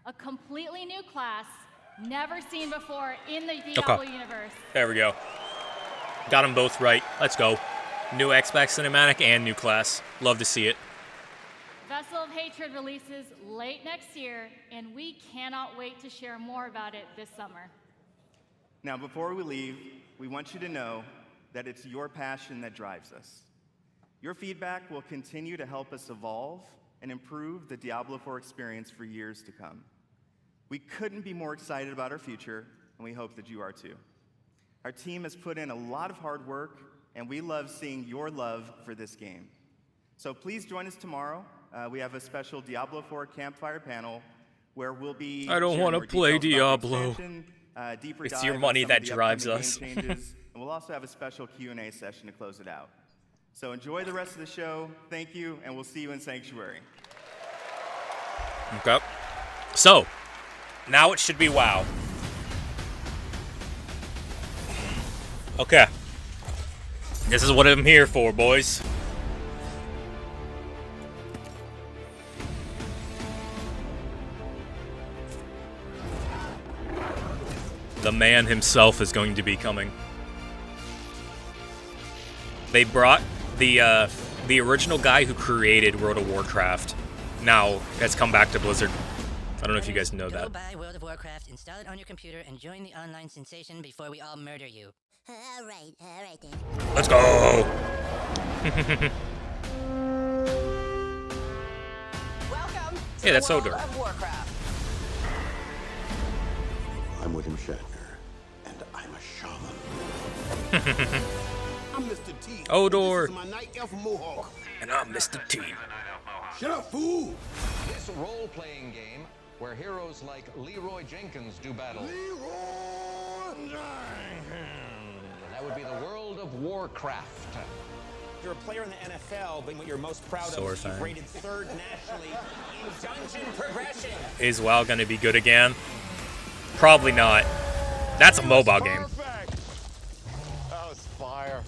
a completely new class never seen before in the Diablo universe. There we go. Got them both right. Let's go. New Xbox cinematic and new class. Love to see it. Vessel of Hatred releases late next year, and we cannot wait to share more about it this summer. Now, before we leave, we want you to know that it's your passion that drives us. Your feedback will continue to help us evolve and improve the Diablo 4 experience for years to come. We couldn't be more excited about our future, and we hope that you are too. Our team has put in a lot of hard work, and we love seeing your love for this game. So please join us tomorrow. We have a special Diablo 4 campfire panel where we'll be I don't want to play Diablo. It's your money that drives us. And we'll also have a special Q&A session to close it out. So enjoy the rest of the show. Thank you, and we'll see you in Sanctuary. Okay. So, now it should be WoW. Okay. This is what I'm here for, boys. The man himself is going to be coming. They brought the original guy who created World of Warcraft. Now has come back to Blizzard. I don't know if you guys know Go that. buy World of Warcraft, install it on your computer, and join the online sensation before we all murder you. All right then. Let's go. Welcome to Hey, that's the world Odor. of Warcraft. I'm William Shatner, and I'm a shaman. I'm Mr. T. Odor. And this is my night elf mohawk. And I'm Mr. T. Shut up, fool! This role-playing game where heroes like Leroy Jenkins do battle. That would be the world of Warcraft. You're a player in the NFL, but what you're most proud Sword of is you've fan. rated 3rd nationally in dungeon progression. Is WoW gonna be good again? Probably not. That's a mobile game. That was fire.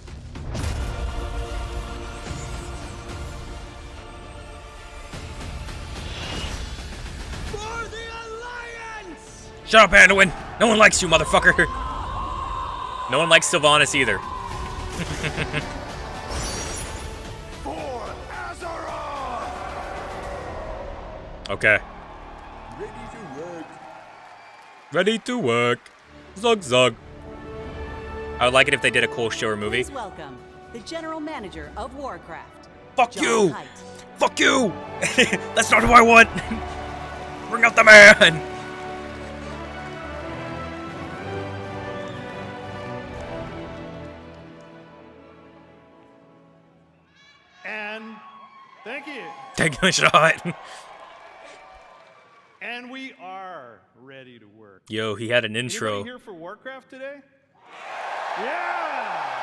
For the Alliance! Shut up, Anduin! No one likes you, motherfucker! No one likes Sylvanas either. For Azeroth! Okay. Ready to work. Ready to work. Zug zug. I would like it if they did a cool show or movie. Please welcome the General Manager of Warcraft. Fuck John you! Haidt. Fuck you! That's not who I want! Bring out the man! And thank you. Take a shot. And we are ready to work. Yo, he had an intro. Anybody here for Warcraft today? Yeah!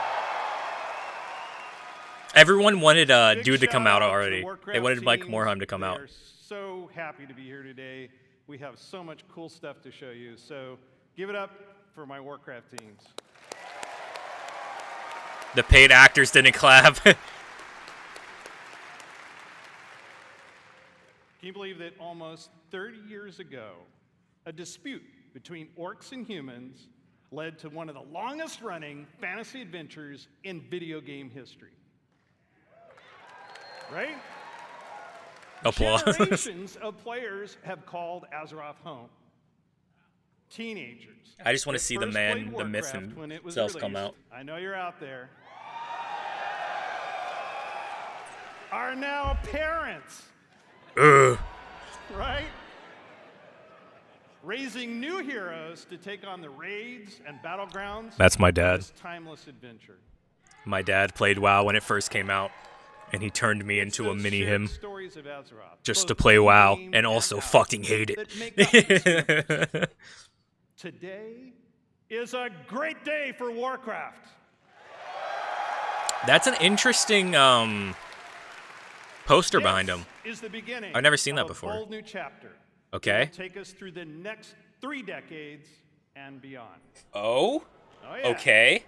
Everyone wanted Big dude to come out shout to already. the Warcraft They wanted Mike teams. Morhaime to come They out. are so happy to be here today. We have so much cool stuff to show you. So give it up for my Warcraft teams. The paid actors didn't clap. Can you believe that almost 30 years ago, a dispute between orcs and humans led to one of the longest running fantasy adventures in video game history? Right? Applause. Generations of players have called Azeroth home. Teenagers. I just want to that see the first man, played the myth Warcraft when it was himself come released, out. I know you're out there. Are now parents. Ugh. Right? Raising new heroes to take on the raids and battlegrounds. That's my of dad. this timeless adventure. My dad played WoW when it first came out, and he turned me into a mini him Stories of Azeroth, just both to play WoW in-game and also out, fucking hate that make up this universe. it. Today is a great day for Warcraft. That's an interesting poster behind him. is the beginning. I've never seen that of before. A bold new chapter. Okay. It will take us through the next 3 decades and beyond. Oh? Oh, yeah. Okay.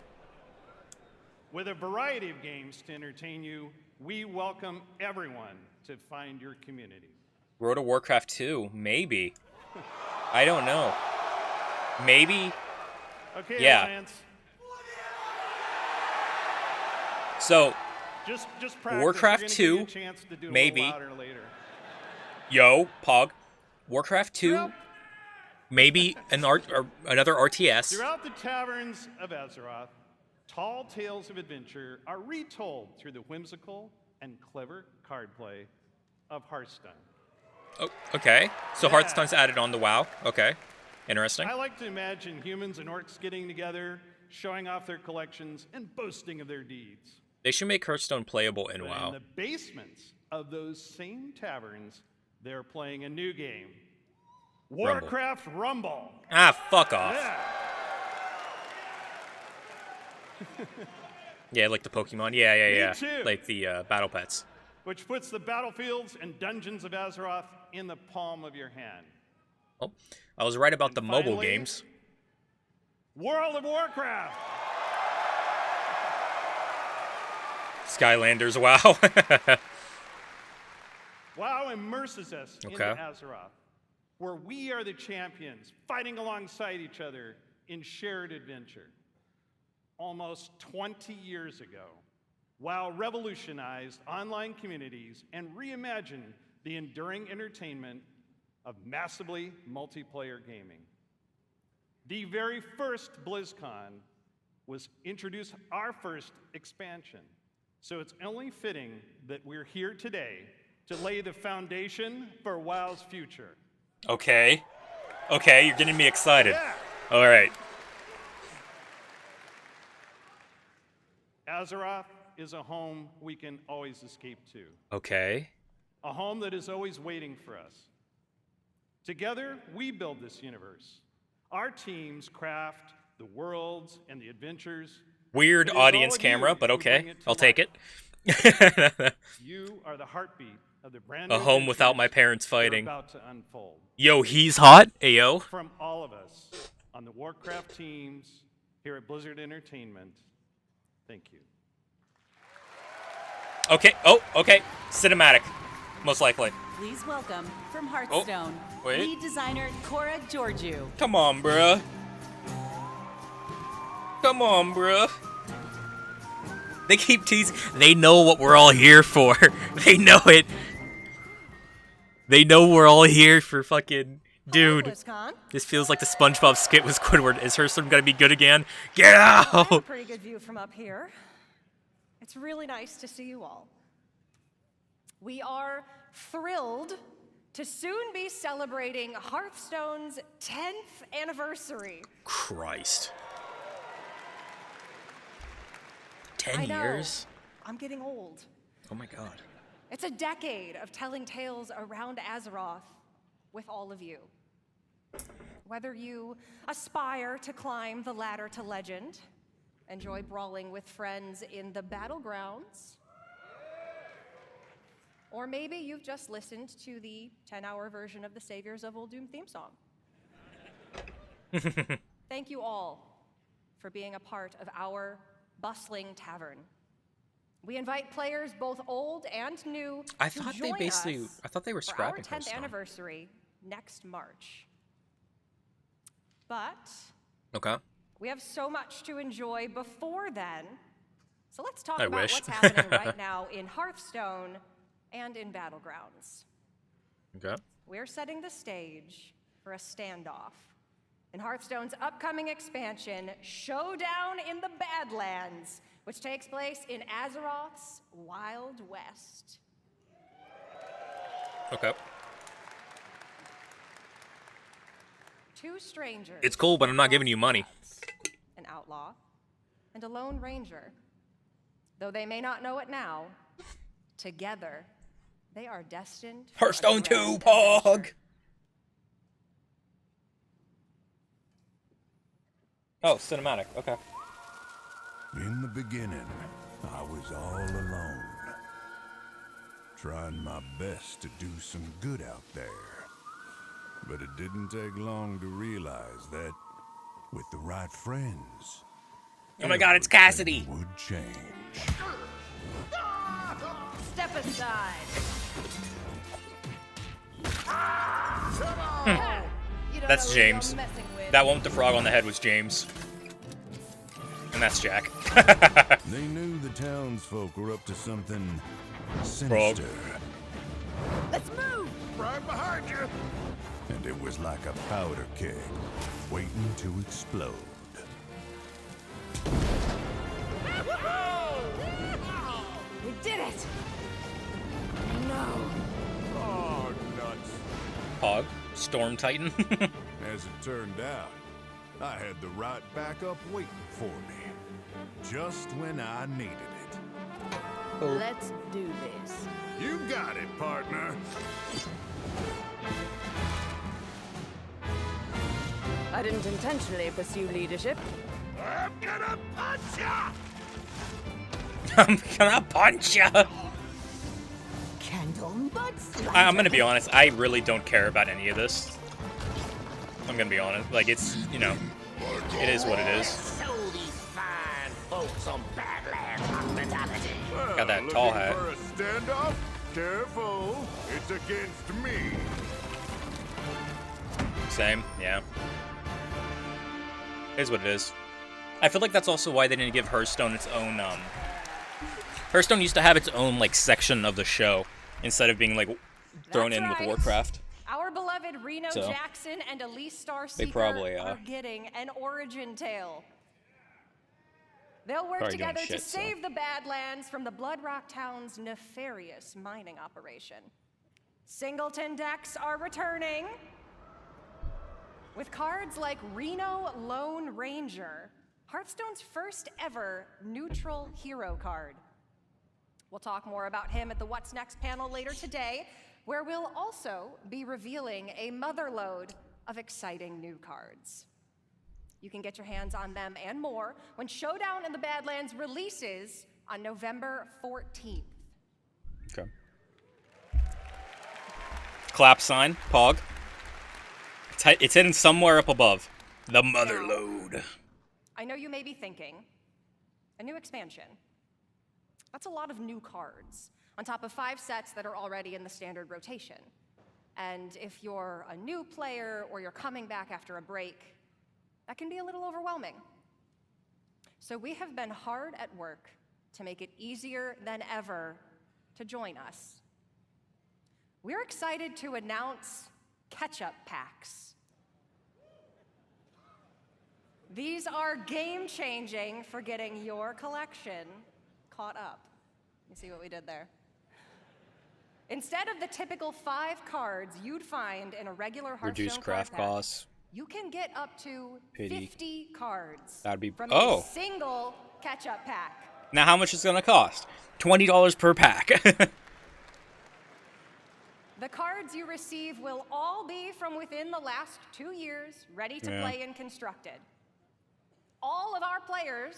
With a variety of games to entertain you, we welcome everyone to find your community. World of Warcraft 2, maybe. I don't know. Maybe. Okay, Yeah. Alliance. So, Just practice. Warcraft We're gonna 2, give you a chance to do it a maybe. little louder later. Yo, Pog. Warcraft 2, maybe another RTS. Throughout the taverns of Azeroth, tall tales of adventure are retold through the whimsical and clever card play of Hearthstone. Oh, okay. So Hearthstone's added on to WoW. Okay. Interesting. I like to imagine humans and orcs getting together, showing off their collections, and boasting of their deeds. They should make Hearthstone playable in But WoW. in the basements of those same taverns, they're playing a new game. Warcraft Rumble. Ah, fuck off. Yeah. Yeah, like the Pokemon. Yeah. Me too. Like the Battle Pets. Which puts the battlefields and dungeons of Azeroth in the palm of your hand. Oh, I was right about the mobile finally, games. World of Warcraft. Skylanders, WoW. WoW immerses us into Okay. Azeroth, where we are the champions, fighting alongside each other in shared adventure. Almost 20 years ago, WoW revolutionized online communities and reimagined the enduring entertainment of massively multiplayer gaming. The very first Blizzcon was introduced our first expansion, so it's only fitting that we're here today to lay the foundation for WoW's future. Okay. Okay, you're getting me excited. Yeah. All right. Azeroth is a home we can always escape to. Okay. A home that is always waiting for us. Together, we build this universe. Our teams craft the worlds and the adventures. Weird It is all audience of camera, you but who bring okay. it to I'll take life. it. You are the heartbeat of the brand A new home without adventures my parents that are fighting. about to unfold. Yo, he's hot. Ayo. From all of us on the Warcraft teams here at Blizzard Entertainment, thank you. Okay. Oh, okay. Cinematic. Most likely. Please welcome from Hearthstone, wait. lead designer Cora Georgiou. Come on, bruh. Come on, bruh. They keep teasing. They know what we're all here for. They know it. They know we're all here for fucking... Dude, BlizzCon. this feels like the SpongeBob skit with Squidward. Is Hearthstone gonna be good again? Get I have a out! pretty good view from up here. It's really nice to see you all. We are thrilled to soon be celebrating Hearthstone's 10th anniversary. Christ. I 10 know. years? I'm getting old. Oh my god. It's a decade of telling tales around Azeroth with all of you. Whether you aspire to climb the ladder to legend, enjoy brawling with friends in the battlegrounds, or maybe you've just listened to the 10-hour version of the Saviors of Uldum theme song. Thank you all for being a part of our bustling tavern. We invite players both old and new I to thought join they basically... us I thought they were for our scrapping 10th Hearthstone. anniversary next March. But Okay. we have so much to enjoy before then. So let's talk I about wish. what's happening right now in Hearthstone and in Battlegrounds. Okay. We're setting the stage for a standoff in Hearthstone's upcoming expansion, Showdown in the Badlands, which takes place in Azeroth's Wild West. Okay. Two strangers. It's cool, but I'm not giving you money. An outlaw and a lone ranger. Though they may not know it now, together they are destined for a Hearthstone 2, grand Pog! adventure. Oh, cinematic. Okay. In the beginning, I was all alone. trying my best to do some good out there. But it didn't take long to realize that with the right friends, oh my god, it's Cassidy! Would change. Step aside. That's James. That one with the frog on the head was James. And that's Jack. They knew the townsfolk were up to something Frog. sinister. Let's move. Right behind you. And it was like a powder keg waiting to explode. We did it. No. Oh, nuts. Pog. Storm Titan. As it turned out, I had the right backup waiting for me. Just when I needed it. Let's do this. You got it, partner. I didn't intentionally pursue leadership. I'm gonna punch ya! I'm gonna punch ya! Candle butts. I'm gonna be honest, I really don't care about any of this. I'm gonna be honest. Like, it's, you know, it is what it is. Show these fine folks some Badlands hospitality. Got that tall hat. For a standoff? Careful, it's against me. Same, yeah. It is what it is. I feel like that's also why they didn't give Hearthstone its own, Hearthstone used to have its own, like, section of the show, instead of being, like, thrown That's in right. with Warcraft. Our beloved Reno So, Jackson and Elise Starseeker they probably, are getting an origin tale. They'll work Probably doing together to shit, so. save the Badlands from the Bloodrock Town's nefarious mining operation. Singleton decks are returning with cards like Reno Lone Ranger, Hearthstone's first ever neutral hero card. We'll talk more about him at the What's Next panel later today, where we'll also be revealing a motherlode of exciting new cards. You can get your hands on them and more when Showdown in the Badlands releases on November 14th. Okay. Clap sign, Pog. It's hidden somewhere up above. The motherlode. I know you may be thinking, a new expansion. That's a lot of new cards, on top of 5 sets that are already in the standard rotation. And if you're a new player or you're coming back after a break, that can be a little overwhelming. So we have been hard at work to make it easier than ever to join us. We're excited to announce catch-up packs. These are game-changing for getting your collection caught up. You see what we did there? Instead of the typical 5 cards you'd find in a regular Hearthstone Reduced craft card pack, costs. you can get up to Pity. 50 cards That'd be from oh. a single catch-up pack. Now how much is it gonna cost? $20 per pack. The cards you receive will all be from within the last 2 years, ready to play and constructed. All of our players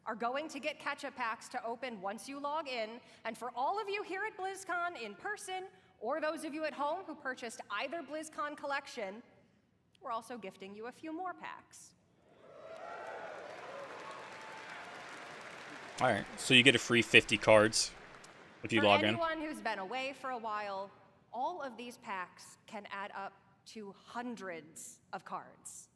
are going to get catch-up packs to open once you log in, and for all of you here at BlizzCon in person, or those of you at home who purchased either BlizzCon collection, we're also gifting you a few more packs. Alright, so you get a free 50 cards if you For log in. anyone who's been away for a while, all of these packs can add up to hundreds of cards.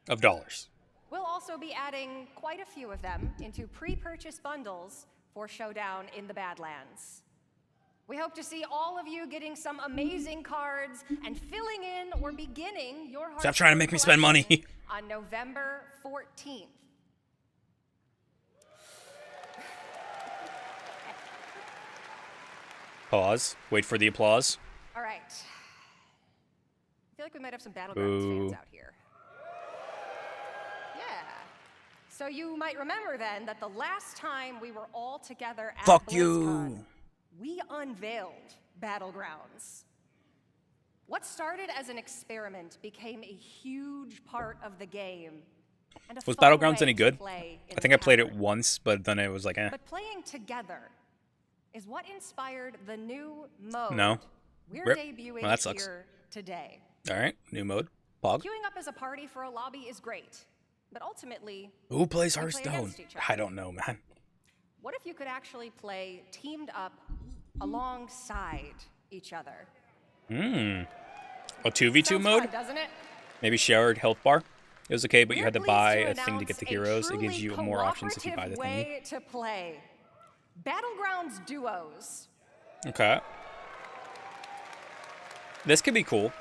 Of dollars. We'll also be adding quite a few of them into pre-purchase bundles for Showdown in the Badlands. We hope to see all of you getting some amazing cards and filling in or beginning your Stop trying to make me spend money. on November 14th. Pause. Wait for the applause. All right. I feel like we might have some Battlegrounds Boo. fans out here. Yeah. So you might remember then that the last time we were all together at Fuck BlizzCon, you. we unveiled Battlegrounds. What started as an experiment became a huge part of the game. And a Was fun Battlegrounds way any to good? play in I think I played it town. once, but then it was like, eh. But playing together is what inspired the new mode No. we're Rip. debuting Well, that sucks. here today. All right, new mode. Pog. Queuing up as a party for a lobby is great, but ultimately, Who plays we play Hearthstone? against each other. I don't know, man. What if you could actually play teamed up alongside each other? Hmm. A 2v2 Sounds mode? fun, doesn't it? Maybe shared health bar? It was okay, but you We're had to pleased buy to a thing to get the announce heroes. a It gives truly you more options if you buy the cooperative thingy. way to play. Battlegrounds duos. Okay. This could be cool.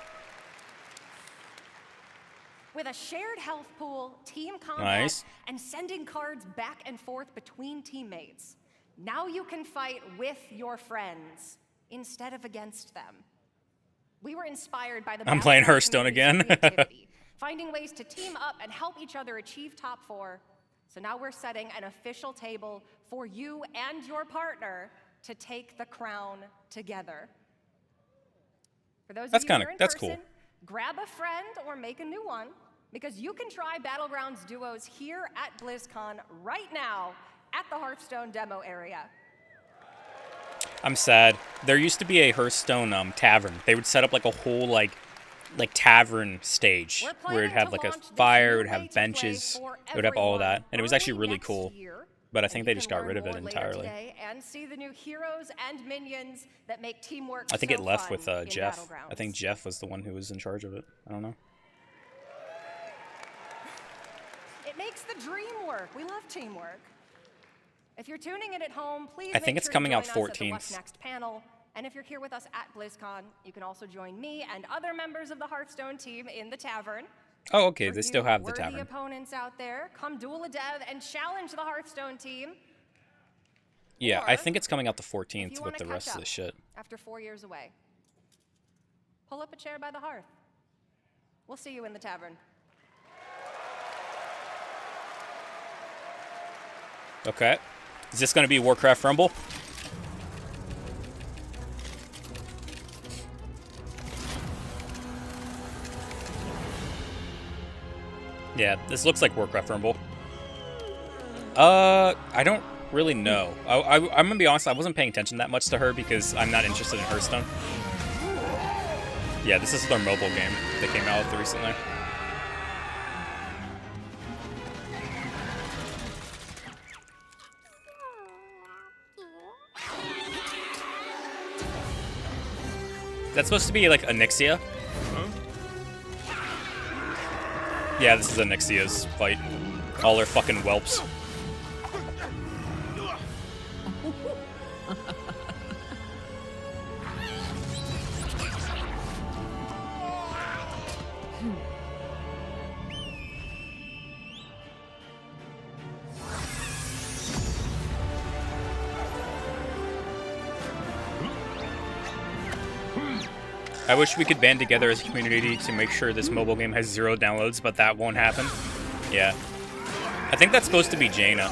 With a shared health pool, team combat, Nice. and sending cards back and forth between teammates. Now you can fight with your friends instead of against them. We were inspired by the I'm playing Battleground Hearthstone again. community's creativity, finding ways to team up and help each other achieve top 4. So now we're setting an official table for you and your partner to take the crown together. For those That's of you kinda- here in that's person, cool. grab a friend or make a new one, because you can try Battlegrounds duos here at BlizzCon right now at the Hearthstone demo area. I'm sad. There used to be a Hearthstone tavern. They would set up like a whole like tavern stage where it'd have like a fire, it would have benches, it would have all of that, and it was actually really cool. But I think they just got rid of it entirely. Today and see the new heroes and minions that make teamwork I think so it left fun with in Jeff. Battlegrounds. I think Jeff was the one who was in charge of it. I don't know. It makes the dream work. We love teamwork. If you're tuning in at home, please I think make it's sure coming to out join us at the 14th. What's Next panel. And if you're here with us at BlizzCon, you can also join me and other members of the Hearthstone team in the tavern. Oh, okay. For They still you have the worthy tavern. opponents out there, come duel a dev and challenge the Hearthstone team Yeah, or I think it's coming out the if you 14th with wanna the catch rest of up the shit. after 4 years away. Pull up a chair by the hearth. We'll see you in the tavern. Okay. Is this going to be Warcraft Rumble? Yeah, this looks like Warcraft Rumble. I don't really know. I'm gonna be honest, I wasn't paying attention that much to her because I'm not interested in Hearthstone. Yeah, this is their mobile game they came out with recently. That's supposed to be like Onyxia? Yeah, this is Onyxia's fight. All her fucking whelps. I wish we could band together as a community to make sure this mobile game has 0 downloads, but that won't happen. Yeah. I think that's supposed to be Jaina.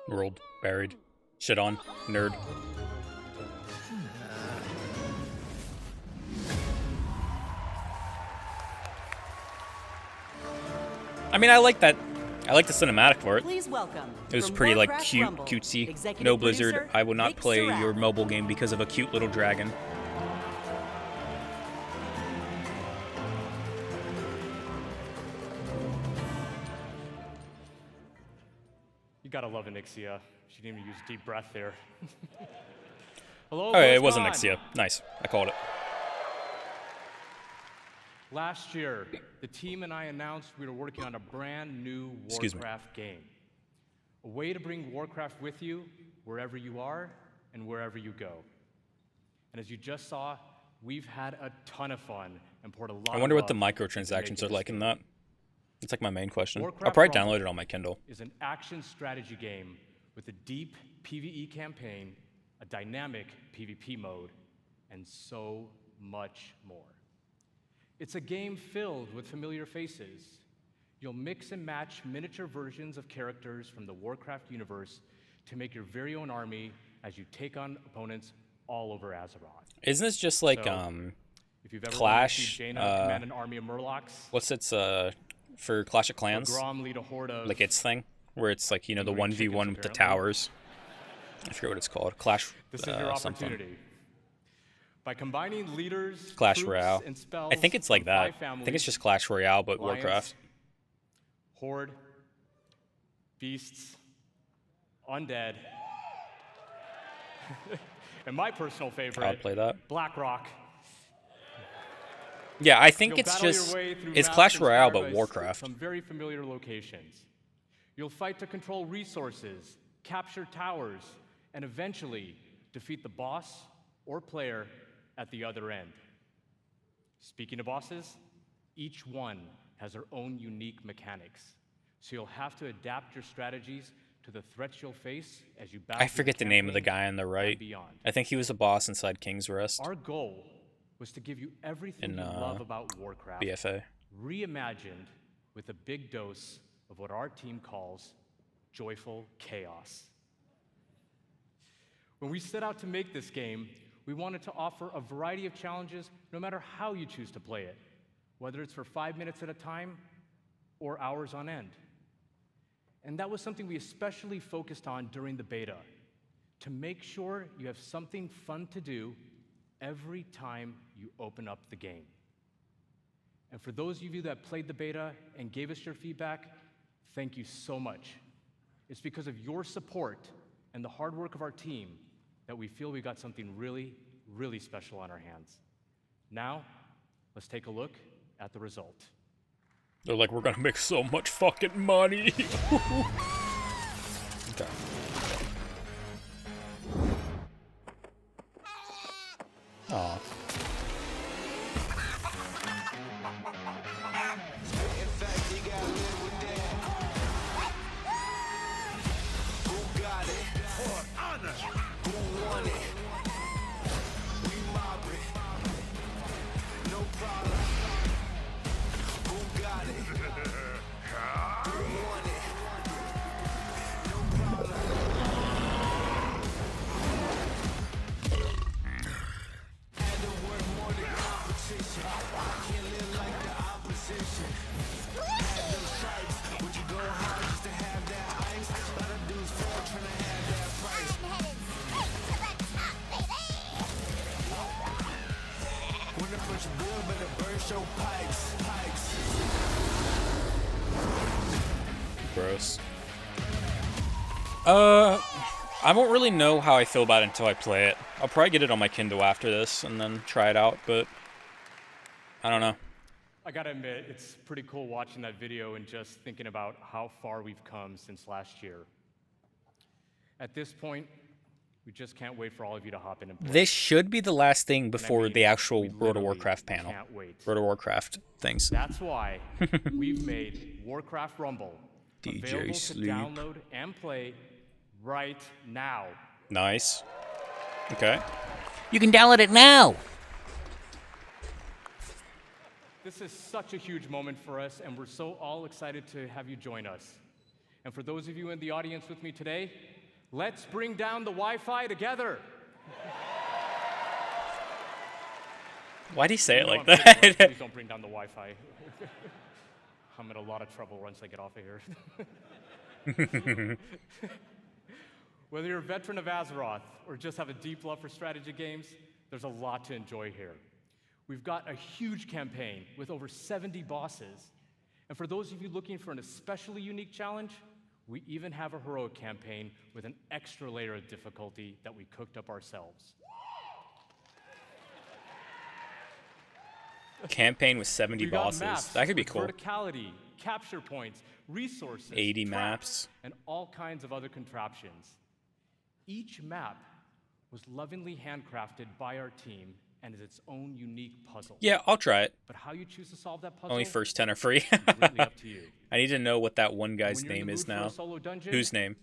World buried. Shit on. Nerd. I mean, I like that. I like the cinematic for it. Please welcome. It was from pretty like Warcraft cute, Rumble, cutesy. executive No Blizzard, producer I will not Vic play Surratt. your mobile game because of a cute little dragon. You gotta love Onyxia. She didn't even use deep breath there. Hello, Okay, it wasn't BlizzCon. Onyxia. Nice. I called it. Last year, the team and I announced we were working on a brand new Excuse me. Warcraft game. A way to bring Warcraft with you wherever you are and wherever you go. And as you just saw, we've had a ton of fun and poured a lot I wonder of what the love microtransactions into are making like in that. It's like my main question. I'll Warcraft probably Rumble download it on my Kindle. is an action strategy game with a deep PvE campaign, a dynamic PvP mode, and so much more. It's a game filled with familiar faces. You'll mix and match miniature versions of characters from the Warcraft universe to make your very own army as you take on opponents all over Azeroth. Isn't this just like So, if you've ever Clash? wanted to see Jaina command an army of Murlocs, What's its for Clash of or Clans? Grom lead a horde of Like its thing, where it's like, you know, the angry 1v1 chickens, with the apparently. towers. I forget what it's called. Clash. This is your something. opportunity. By combining leaders, Clash troops, Royale. and spells I think it's like from that. 5 families, I think it's just Clash Royale, but Alliance, Warcraft. Horde, Beasts, Undead, and my personal favorite, I'll play that. BlackRock. Yeah, I think You'll it's battle your just way through it's maps Clash Royale, inspired but by Warcraft. Some very familiar locations. You'll fight to control resources, capture towers, and eventually defeat the boss or player at the other end. Speaking of bosses, each one has their own unique mechanics, so you'll have to adapt your strategies to the threats you'll face as you battle. I forget the name of the guy on the right. Beyond. I think he was a boss inside King's Rest Our goal was to give you everything in you love about Warcraft, BFA. reimagined with a big dose of what our team calls joyful chaos. When we set out to make this game, we wanted to offer a variety of challenges no matter how you choose to play it, whether it's for 5 minutes at a time or hours on end. And that was something we especially focused on during the beta, to make sure you have something fun to do every time you open up the game. And for those of you that played the beta and gave us your feedback, thank you so much. It's because of your support and the hard work of our team that we feel we got something really, really special on our hands. Now, let's take a look at the result. They're like, we're gonna make so much fucking money. Okay. Aw. Gross. I won't really know how I feel about it until I play it. I'll probably get it on my Kindle after this and then try it out, but I don't know. I gotta admit, it's pretty cool watching that video and just thinking about how far we've come since last year. At this point, we just can't wait for all of you to hop in and play. This should be the last thing before the actual World of literally Warcraft panel. can't wait. World of Warcraft things. That's why we've made Warcraft Rumble DJ available Sleep. to download and play right now. Nice. Okay. You can download it now. This is such a huge moment for us, and we're so all excited to have you join us. And for those of you in the audience with me today, let's bring down the Wi-Fi together. Why'd he say it You know like I'm kidding, that? right? Please don't bring down the Wi-Fi. I'm in a lot of trouble once I get off of here. Whether you're a veteran of Azeroth or just have a deep love for strategy games, there's a lot to enjoy here. We've got a huge campaign with over 70 bosses. And for those of you looking for an especially unique challenge, we even have a heroic campaign with an extra layer of difficulty that we cooked up ourselves. Campaign with 70 We've got bosses. maps That could be with cool. Verticality, capture points, resources, 80 traps, maps. and all kinds of other contraptions. Each map was lovingly handcrafted by our team and is its own unique puzzle. Yeah, I'll try it. But how you choose to solve that puzzle? Only first 10 are free. completely up to you. I need to know what that one guy's When you're in name the is mood for a now. solo dungeon, Whose name?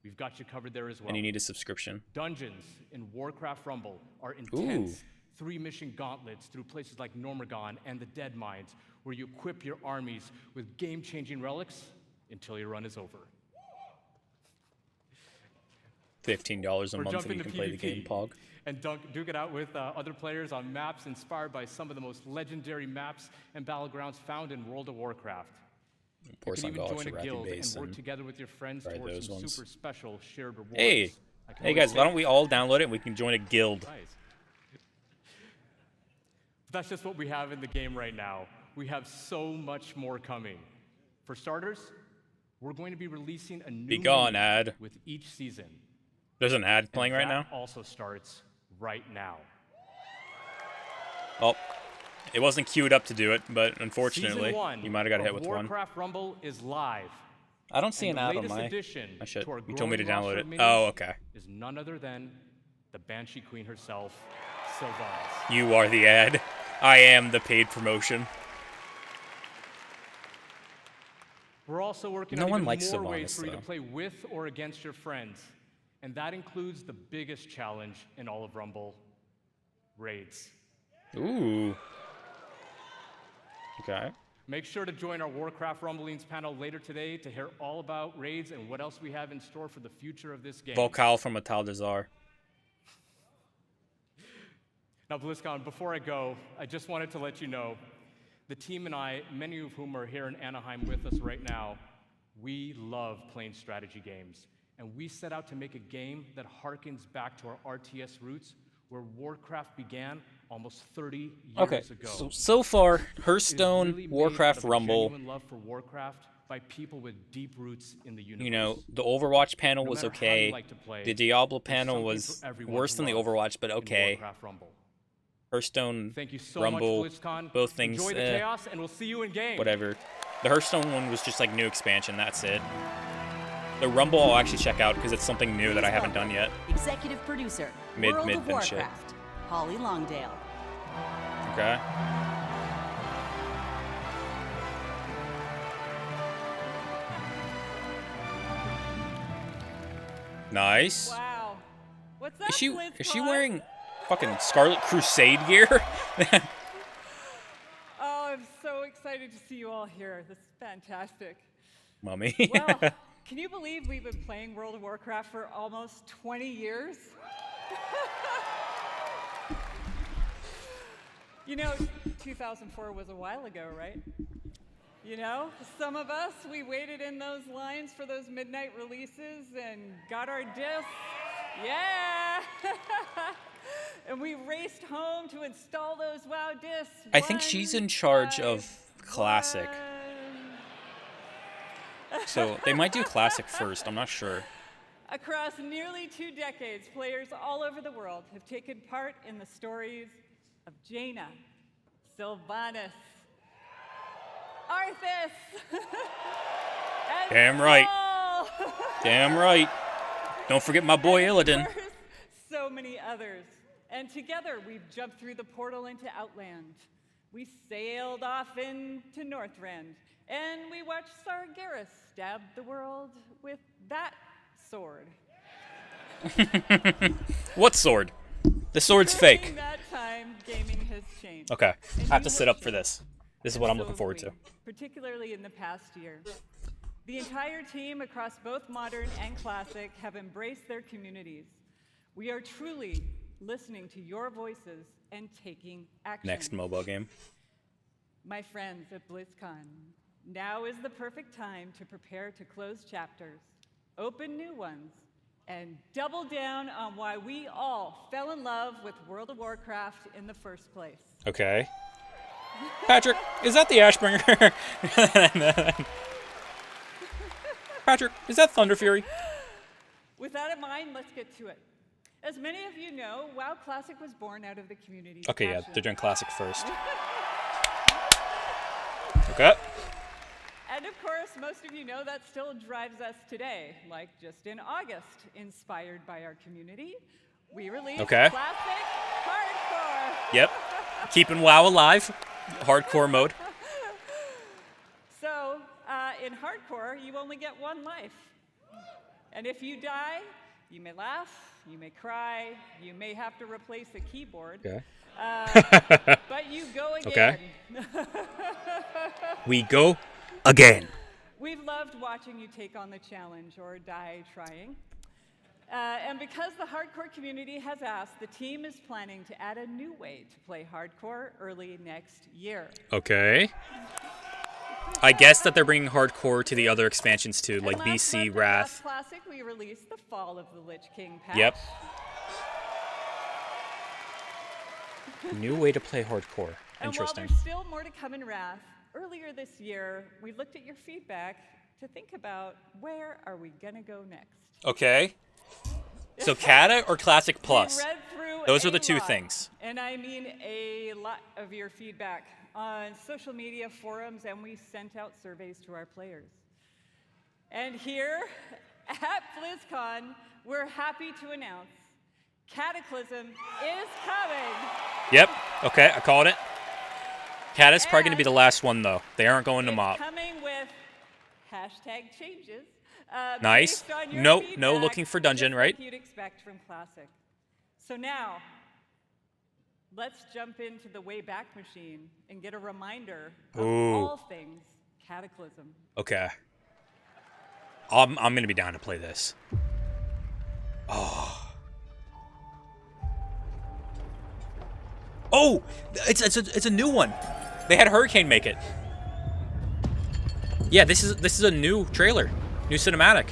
We've got you covered there as well. And you need a subscription. Dungeons in Warcraft Rumble are intense 3-mission gauntlets through places like Normagon and the Dead Mines, where you equip your armies with game-changing relics until your run is over. $15 a or month jump and you into can play the game PvP Pog. and duke it out with other players on maps inspired by some of the most legendary maps and battlegrounds found in World of Warcraft. You can even join a guild and work together with your friends towards some super special shared rewards. Hey, hey guys, why don't we all download it and we can join a guild? Nice. That's just what we have in the game right now. We have so much more coming. For starters, we're going to be releasing a new Be gone, mode ad. with each season. There's an ad playing right now? Also starts right now. Oh, it wasn't queued up to do it, but unfortunately, Season 1 you might have got hit with one. Warcraft Rumble is live. I don't see an ad on my shit. You told me to download it. Oh, okay. Is none other than the Banshee Queen herself, Sylvanas. You are the ad. I am the paid promotion. We're also working No on one even likes more Sylvanas, ways for you to though. play with or against your friends. And that includes the biggest challenge in all of Rumble, raids. Ooh. Okay. Make sure to join our Warcraft Rumblings panel later today to hear all about raids and what else we have in store for the future of this game. Volcal from Atal Dazar. Now, Blizzcon, before I go, I just wanted to let you know, the team and I, many of whom are here in Anaheim with us right now, we love playing strategy games. And we set out to make a game that harkens back to our RTS roots, where Warcraft began almost 30 years ago. So far, Hearthstone, Really Warcraft made out of a Rumble. genuine love for Warcraft by people with deep roots in the universe. You know, the Overwatch panel No was matter how you okay. like to play, The Diablo there's panel something was for everyone worse to than the love Overwatch, but in okay. Warcraft Rumble. Hearthstone, Thank you so Rumble, much, BlizzCon. both things, Enjoy the chaos, and we'll see you in game. whatever. The Hearthstone one was just like new expansion, that's it. The Rumble I'll actually check out because it's something new that I haven't done yet. Executive producer, World of and shit. Warcraft, Holly Longdale. Okay. Nice. Wow. What's up, Is she BlizzCon? wearing fucking Scarlet Crusade gear? Oh, I'm so excited to see you all here. This is fantastic. Mummy. Well, can you believe we've been playing World of Warcraft for almost 20 years? You know, 2004 was a while ago, right? You know, some of us, we waited in those lines for those midnight releases and got our discs. Yeah! And we raced home to install those WoW discs. I think she's in charge of Classic. So they might do Classic first, I'm not sure. Across nearly 2 decades, players all over the world have taken part in the stories of Jaina, Sylvanas, Arthas, and Damn right. Saul. Damn right. Don't forget my boy Illidan. So many others. And together we've jumped through the portal into Outland. We sailed off into Northrend. And we watched Sargeras stab the world with that sword. What sword? The sword's During fake. that time, gaming has changed. Okay, And I have to you sit have up for this. This is and what I'm so looking have forward we, to. particularly in the past year. The entire team across both modern and classic have embraced their communities. We are truly listening to your voices and taking action. Next mobile game. My friends at BlizzCon, now is the perfect time to prepare to close chapters, open new ones, and double down on why we all fell in love with World of Warcraft in the first place. Okay. Patrick, is that the Ashbringer? Patrick, is that Thunder Fury? With that in mind, let's get to it. As many of you know, WoW Classic was born out of the community. Okay, yeah, they're doing Classic first. Okay. And of course, most of you know that still drives us today. Like just in August, inspired by our community, we released Okay. Classic Hardcore. Yep. Keeping WoW alive. Hardcore mode. So, in Hardcore, you only get one life. And if you die, you may laugh, you may cry, you may have to replace a keyboard. Okay. But you go again. Okay. We go again. We've loved watching you take on the challenge or die trying. And because the hardcore community has asked, the team is planning to add a new way to play hardcore early next year. Okay. I guess that they're bringing hardcore to the other expansions too, like And last BC, month, Wrath. Classic, we released the Fall of the Lich King patch. Yep. New way to play hardcore. And Interesting. while there's still more to come in Wrath, earlier this year, we looked at your feedback to think about where are we gonna go next. Okay. So Kata or Classic Plus? We read through Those are a the two lot, things. And I mean a lot of your feedback on social media forums, and we sent out surveys to our players. And here at BlizzCon, we're happy to announce Cataclysm is coming. Yep. Okay, I called it. Kata's probably going to be the last one, though. They aren't going to mop. Coming with hashtag changes. Nice. Based on your No feedback, looking for dungeon, just right? Like you'd expect from Classic. So now, let's jump into the Wayback Machine and get a reminder of Ooh. all things Cataclysm. Okay. I'm going to be down to play this. Oh. Oh, it's a new one. They had Hurricane make it. Yeah, this is a new trailer, new cinematic.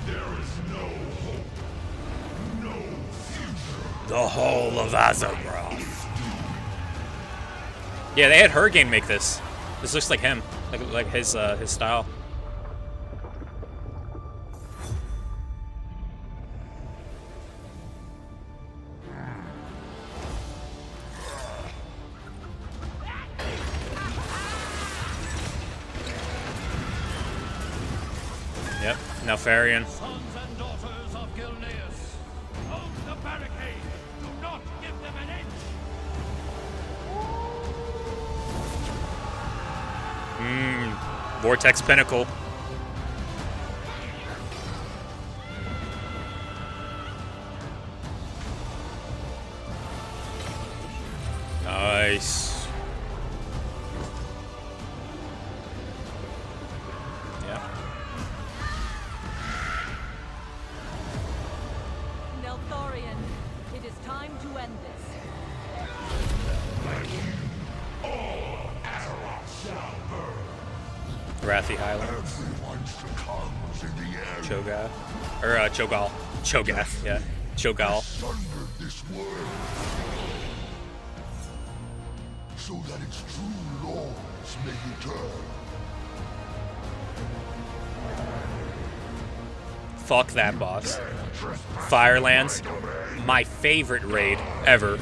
There is no hope, no future. The whole of Azeroth. Yeah, they had Hurricane make this. This looks like him, like his style. Yep, Nelfarian. Sons and daughters of Gilneas, hold the barricade. Do not give them an inch. Vortex Pinnacle. Nice. Yeah. Neltharion, it is time to end this. All Azeroth shall burn. Wrathy Highland. Everyone succumbs in the air. Cho'Gath. Or Cho'Gall. Cho'Gath, yeah. Cho'Gall. Asunder this world, so that its true lords may return. Fuck that boss. Firelands. My favorite raid ever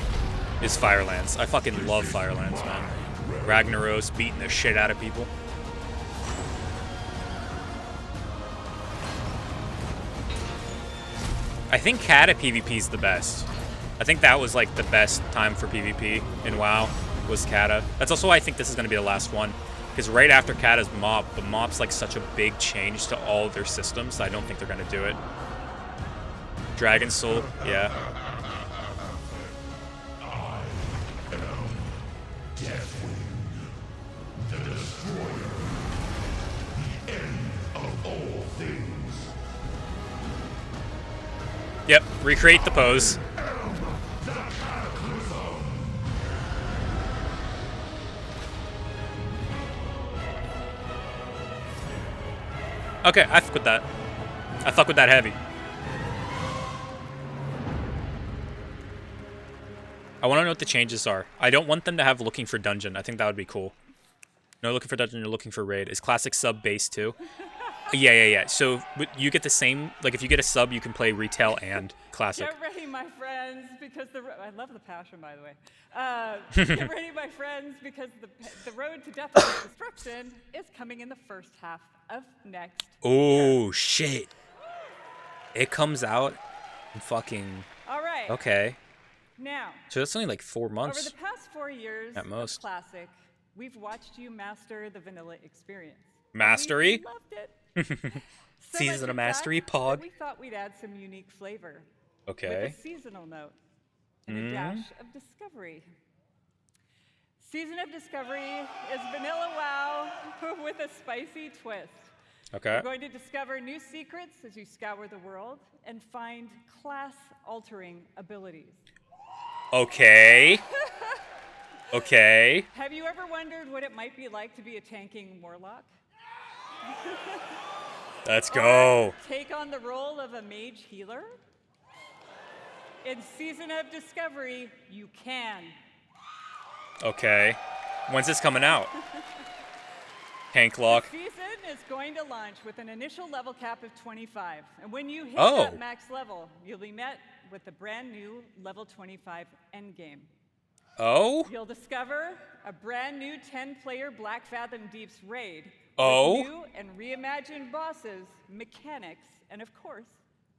is Firelands. I fucking love Firelands, man. Ragnaros beating the shit out of people. I think Kata PvP is the best. I think that was like the best time for PvP in WoW was Kata. That's also why I think this is going to be the last one. Because right after Kata's Mop, the Mop's like such a big change to all of their systems that I don't think they're going to do it. Dragon Soul, yeah. Deathwing, the destroyer, the end of all things. Yep, recreate the pose. Okay, I fuck with that. I fuck with that heavy. I want to know what the changes are. I don't want them to have looking for dungeon. I think that would be cool. No looking for dungeon, you're looking for raid. Is classic sub base too? Yeah. So you get the same, like if you get a sub, you can play retail and classic. Get ready, my friends, because I love the passion, by the way. Get ready, my friends, because the road to death and destruction is coming in the first half of next. Oh shit! It comes out in fucking. All right. Okay. Now. So that's only like 4 months. Over the past 4 years at most. Of Classic, we've watched you master the vanilla experience. Mastery. We loved it. Season of Mastery, that Pog. we thought we'd add some unique flavor. Okay. With a seasonal note and a dash of discovery. Season of Discovery is vanilla WoW with a spicy twist. Okay. You're going to discover new secrets as you scour the world and find class-altering abilities. Okay. Okay. Have you ever wondered what it might be like to be a tanking warlock? Let's go. Or take on the role of a mage healer? In Season of Discovery, you can. Okay. When's this coming out? Tank lock. The season is going to launch with an initial level cap of 25. And when you hit Oh. that max level, you'll be met with the brand new level 25 endgame. Oh? You'll discover a brand new 10-player Black Fathom Deeps raid Oh? with new and reimagined bosses, mechanics, and of course,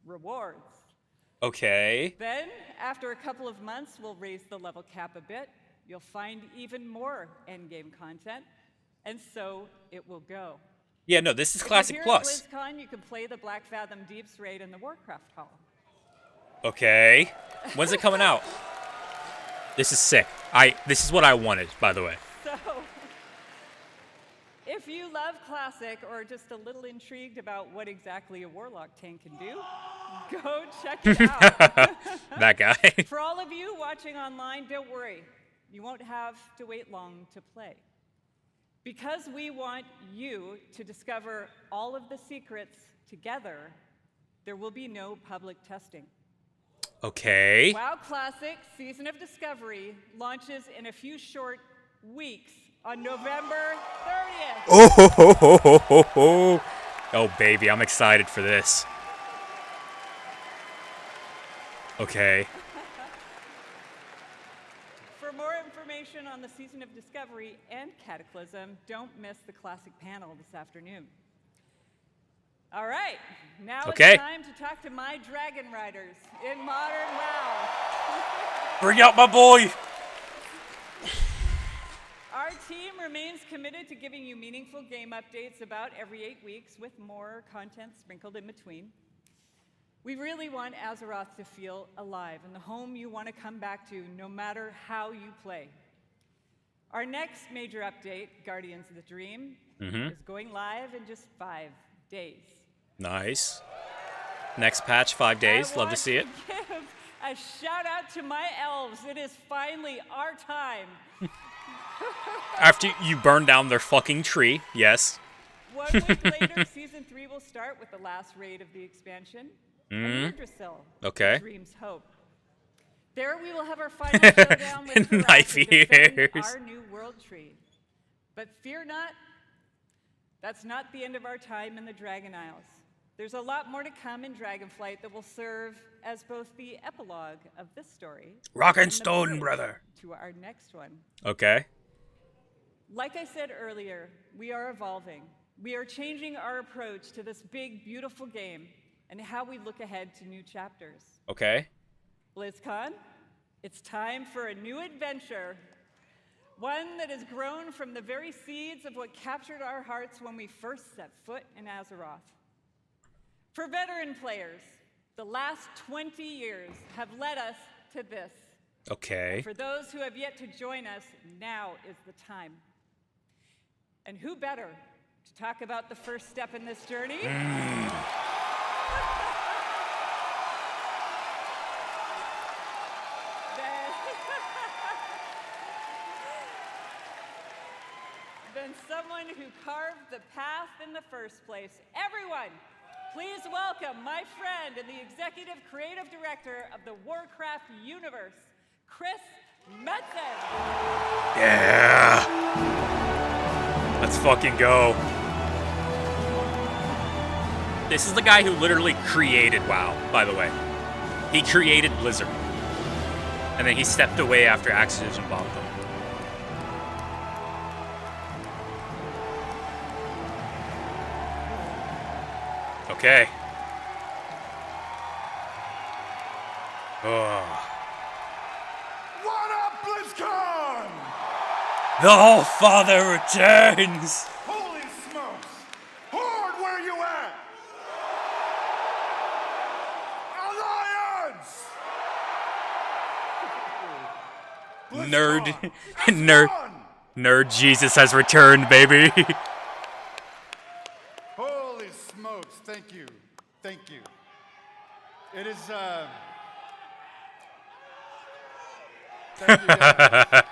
rewards. Okay. Then, after a couple of months, we'll raise the level cap a bit. You'll find even more endgame content, and so it will go. Yeah, no, this is If Classic you're Plus. Here at BlizzCon, you can play the Black Fathom Deeps raid in the Warcraft Hall. Okay. When's it coming out? This is sick. This is what I wanted, by the way. So, if you love Classic or just a little intrigued about what exactly a Warlock tank can do, go check it out. That guy. For all of you watching online, don't worry. You won't have to wait long to play. Because we want you to discover all of the secrets together, there will be no public testing. Okay. WoW Classic Season of Discovery launches in a few short weeks on November 30th. Oh, ho, ho, ho, ho, ho, ho. Oh, baby, I'm excited for this. Okay. For more information on the Season of Discovery and Cataclysm, don't miss the Classic panel this afternoon. All right, now Okay. it's time to talk to my Dragon Riders in Modern WoW. Bring out my boy. Our team remains committed to giving you meaningful game updates about every 8 weeks with more content sprinkled in between. We really want Azeroth to feel alive and the home you want to come back to no matter how you play. Our next major update, Guardians of the Dream, is going live in just 5 days. Nice. Next patch, 5 days. Love to see it. Give a shout out to my elves. It is finally our time. After you burn down their fucking tree, yes. 1 week later, Season 3 will start with the last raid of the expansion, Yggdrasil, Okay. Dream's Hope. There we will have our final showdown with Knife Knifey to defend ears. our new world tree. But fear not, that's not the end of our time in the Dragon Isles. There's a lot more to come in Dragonflight that will serve as both the epilogue of this story Rock and the stone, bridge brother. to our next one. Okay. Like I said earlier, we are evolving. We are changing our approach to this big, beautiful game and how we look ahead to new chapters. Okay. BlizzCon, it's time for a new adventure. One that has grown from the very seeds of what captured our hearts when we first set foot in Azeroth. For veteran players, the last 20 years have led us to this. Okay. For those who have yet to join us, now is the time. And who better to talk about the first step in this journey? Than someone who carved the path in the first place. Everyone, please welcome my friend and the executive creative director of the Warcraft universe, Chris Metzen. Yeah. Let's fucking go. This is the guy who literally created WoW, by the way. He created Blizzard. And then he stepped away after Activision bought them. Okay. Oh. What up, BlizzCon? The All Father returns! Holy smokes! Horde, where you at? Alliance! Nerd. BlizzCon, Nerd. F1! Nerd Jesus has returned, baby. Holy smokes, thank you. Thank you. It is, thank you guys.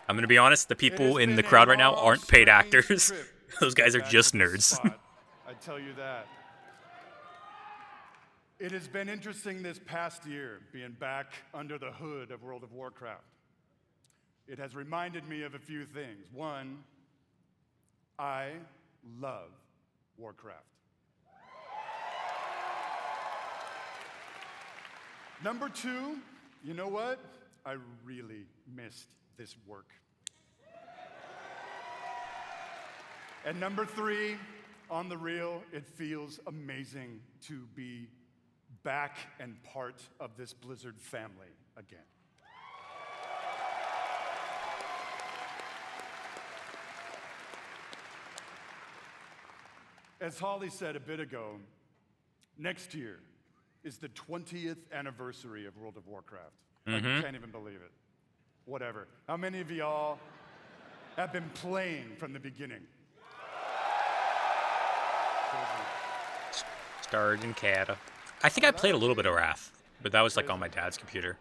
I'm gonna be honest, the people in the crowd right now aren't paid actors. Those guys are Back just to this nerds. spot, I tell you that. It has been interesting this past year being back under the hood of World of Warcraft. It has reminded me of a few things. One, I love Warcraft. Number two, you know what? I really missed this work. And number three, on the real, it feels amazing to be back and part of this Blizzard family again. As Holly said a bit ago, next year is the 20th anniversary of World of Warcraft. I can't even believe it. Whatever. How many of y'all have been playing from the beginning? Starred in Kata. I think I played a little bit of Wrath, but that was like on my dad's computer.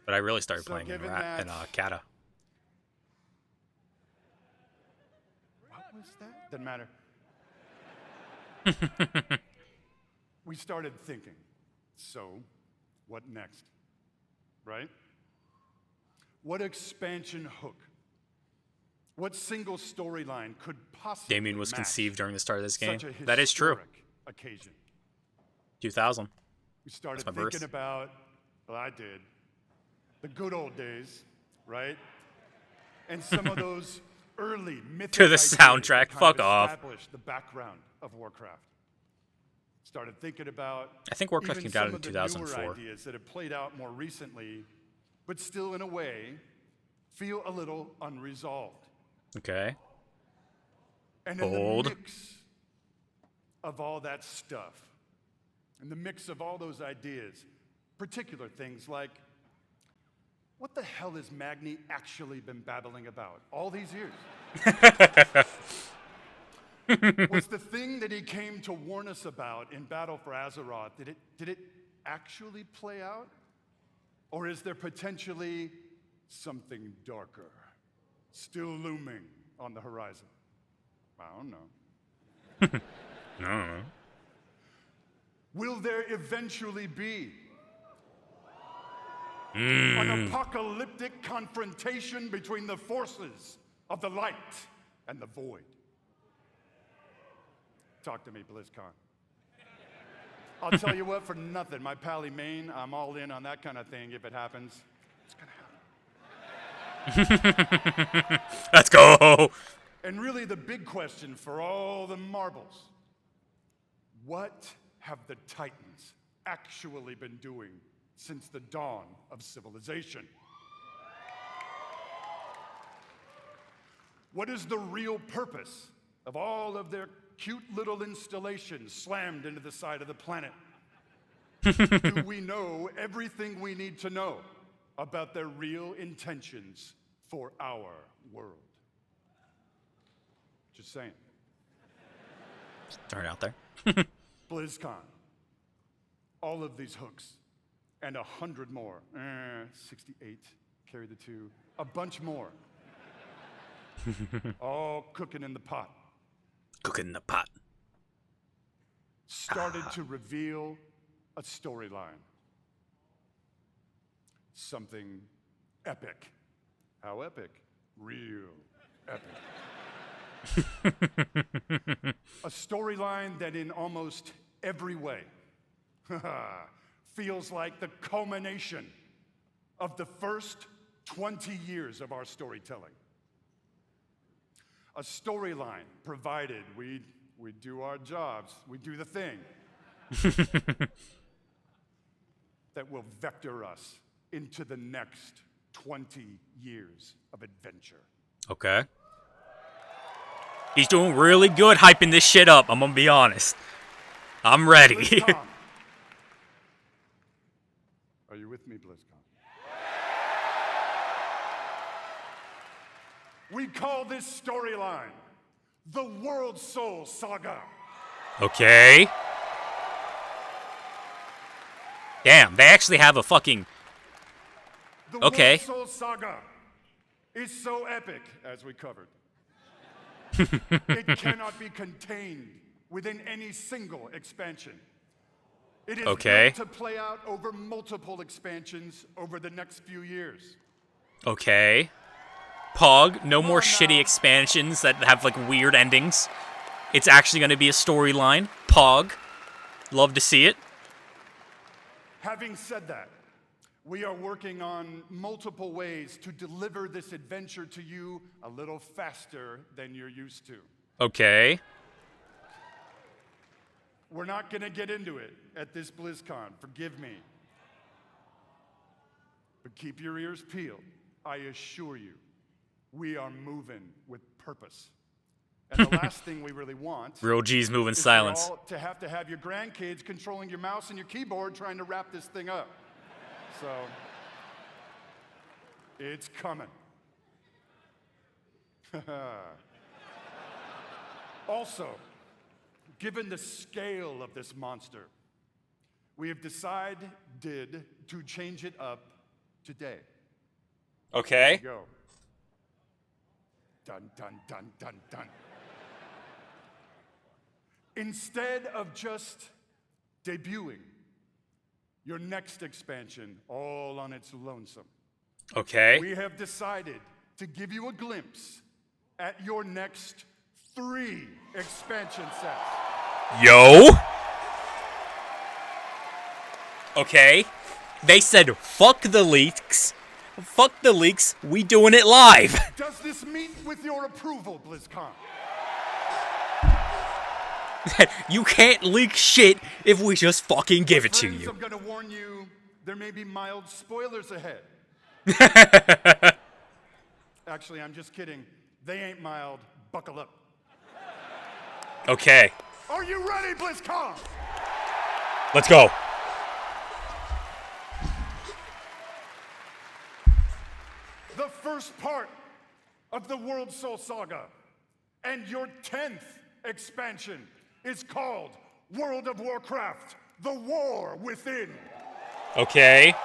But I really started playing in Kata. What was that? Doesn't matter. We started thinking, so what next? Right? What expansion hook? What single storyline could possibly Damien was match conceived during the start of this game. such a That is true. historic occasion? 2000. We started That's my thinking birth. about, well, I did, the good old days, right? And some of those early mythic To the ideas soundtrack, that kind fuck of off. established the background of Warcraft. Started thinking about I think Warcraft even came out some in of the 2004. newer ideas that have played out more recently, but still in a way feel a little unresolved. Okay. And in Bold. the mix of all that stuff, in the mix of all those ideas, particular things like, what the hell has Magni actually been babbling about all these years? Was the thing that he came to warn us about in Battle for Azeroth, did it actually play out? Or is there potentially something darker still looming on the horizon? I don't know. No. Will there eventually be Mm. an apocalyptic confrontation between the forces of the light and the void? Talk to me, Blizzcon. I'll tell you what, for nothing, my pally Maine, I'm all in on that kind of thing if it happens. It's gonna happen. Let's go. And really the big question for all the marbles, what have the Titans actually been doing since the dawn of civilization? What is the real purpose of all of their cute little installations slammed into the side of the planet? Do we know everything we need to know about their real intentions for our world? Just saying. Turn it out there. BlizzCon. All of these hooks and 100 more. 68, carry the 2. A bunch more. All cooking in the pot. Cooking in the pot. Started to reveal a storyline. Something epic. How epic? Real epic. A storyline that in almost every way feels like the culmination of the first 20 years of our storytelling. A storyline provided we do our jobs, we do the thing that will vector us into the next 20 years of adventure. Okay. He's doing really good hyping this shit up, I'm gonna be honest. I'm ready. BlizzCon. Are you with me, BlizzCon? We call this storyline the World Soul Saga. Okay. Damn, they actually have a fucking... The Okay. World Soul Saga is so epic, as we covered. It cannot be contained within any single expansion. It is Okay. built to play out over multiple expansions over the next few years. Okay. Pog, no more shitty expansions that have, like, weird endings. It's actually going to be a storyline. Pog. Love to see it. Having said that, we are working on multiple ways to deliver this adventure to you a little faster than you're used to. Okay. We're not going to get into it at this BlizzCon, forgive me. But keep your ears peeled. I assure you, we are moving with purpose. And the last thing we really want Real G's move in is silence. for all to have your grandkids controlling your mouse and your keyboard trying to wrap this thing up. So, it's coming. Also, given the scale of this monster, we have decided to change it up today. Okay. Here we go. Dun, dun, dun, dun, dun. Instead of just debuting your next expansion all on its lonesome, Okay. we have decided to give you a glimpse at your next 3 expansion sets. Yo. Okay. They said, fuck the leaks. Fuck the leaks. We doing it live. Does this meet with your approval, BlizzCon? You can't leak shit if we just fucking give it to Friends, you. I'm gonna warn you, there may be mild spoilers ahead. Actually, I'm just kidding. They ain't mild. Buckle up. Okay. Are you ready, BlizzCon? Let's go. The first part of the World Soul Saga and your 10th expansion is called World of Warcraft: The War Within. Okay.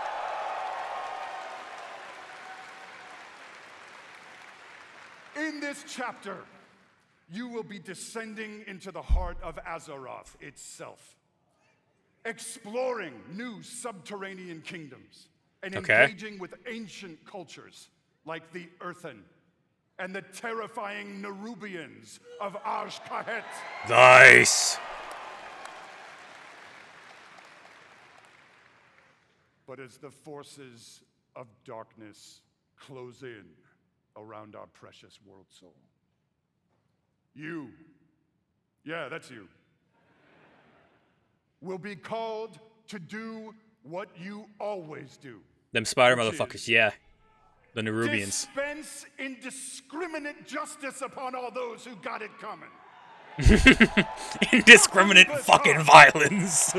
In this chapter, you will be descending into the heart of Azeroth itself, exploring new subterranean kingdoms and Okay. engaging with ancient cultures like the Earthen and the terrifying Nerubians of Azj-Kahet. Nice. But as the forces of darkness close in around our precious world soul, yeah, that's you, will be called to do what you always do. Them spider which motherfuckers, is yeah. The Nerubians. dispense indiscriminate justice upon all those who got it coming. Indiscriminate fucking violence.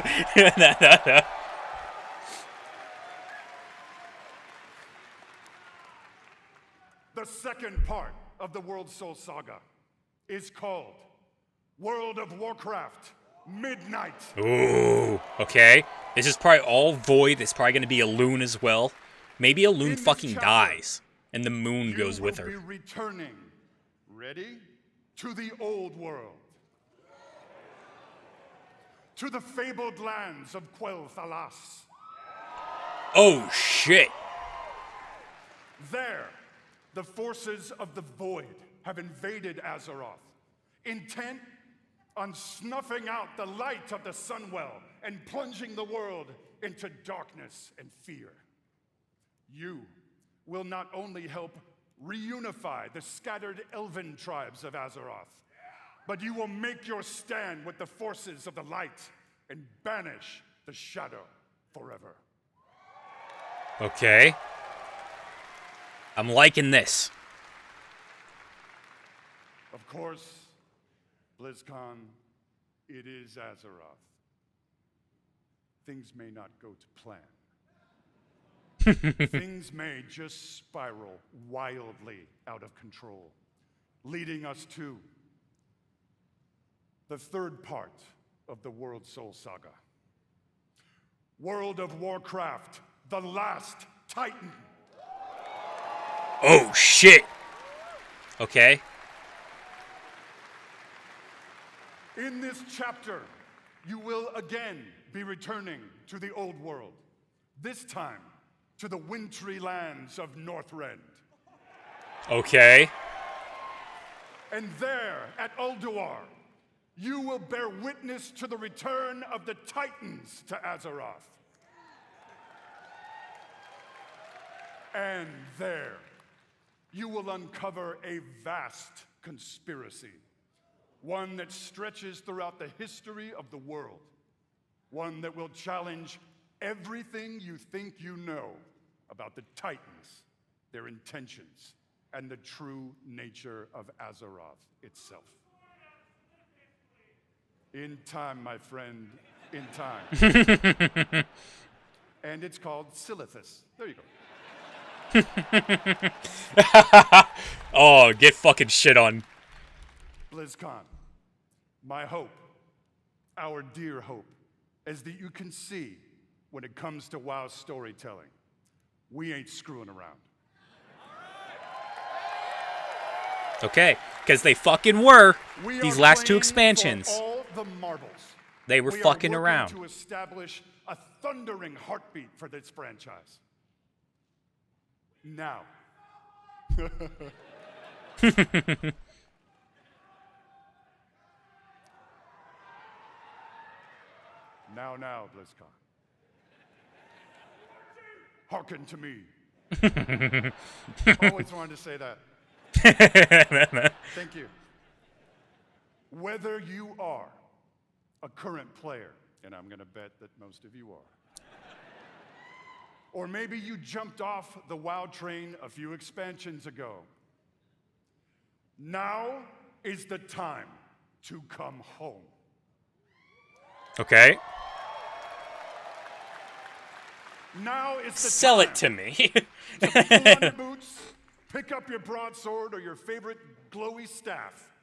The second part of the World Soul Saga is called World of Warcraft: Midnight. Ooh. Okay. This is probably all void. It's probably going to be a loon as well. Maybe a loon fucking dies. And the moon goes with You will her. be returning, ready, to the old world. To the fabled lands of Quel'Thalas. Oh, shit. There, the forces of the Void have invaded Azeroth, intent on snuffing out the light of the Sunwell and plunging the world into darkness and fear. You will not only help reunify the scattered elven tribes of Azeroth, but you will make your stand with the forces of the light and banish the shadow forever. Okay. I'm liking this. Of course, BlizzCon, it is Azeroth. Things may not go to plan. things may just spiral wildly out of control, leading us to the third part of the World Soul Saga. World of Warcraft, the Last Titan. Oh, shit. Okay. In this chapter, you will again be returning to the old world, this time to the wintry lands of Northrend. Okay. And there, at Ulduar, you will bear witness to the return of the Titans to Azeroth. And there, you will uncover a vast conspiracy, one that stretches throughout the history of the world, one that will challenge everything you think you know about the Titans, their intentions, and the true nature of Azeroth itself. In time, my friend, in time. And it's called Silithus. There you go. Oh, get fucking shit on. BlizzCon, my hope, our dear hope, is that you can see when it comes to WoW storytelling, we ain't screwing around. Okay, because they fucking were. We These are last two playing expansions. for all the marbles. They were We fucking are around. working to establish a thundering heartbeat for this franchise. Now. Now, BlizzCon. Hearken to me. Always wanted to say that. Thank you. Whether you are a current player, and I'm going to bet that most of you are, or maybe you jumped off the WoW train a few expansions ago, now is the time to come home. Okay. Now is the Sell time it to me. to pull on your boots, pick up your broadsword or your favorite glowy staff,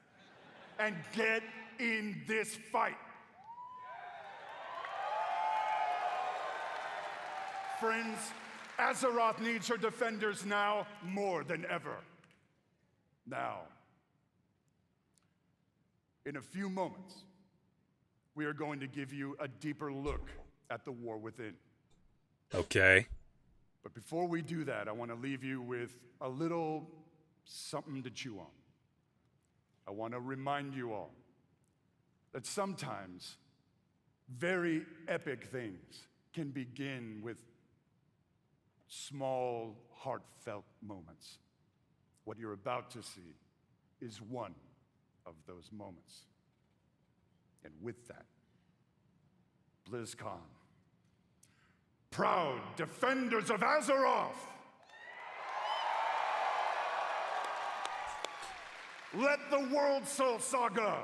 and get in this fight. Friends, Azeroth needs her defenders now more than ever. Now, in a few moments, we are going to give you a deeper look at the war within. Okay. But before we do that, I want to leave you with a little something to chew on. I want to remind you all that sometimes very epic things can begin with small, heartfelt moments. What you're about to see is one of those moments. And with that, BlizzCon, proud defenders of Azeroth, let the World Soul Saga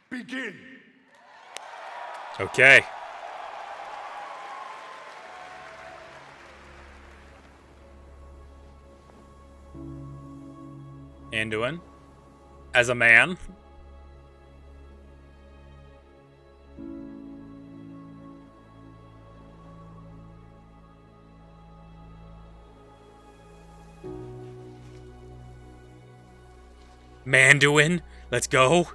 begin. Okay. Anduin, as a man. Manduin, let's go.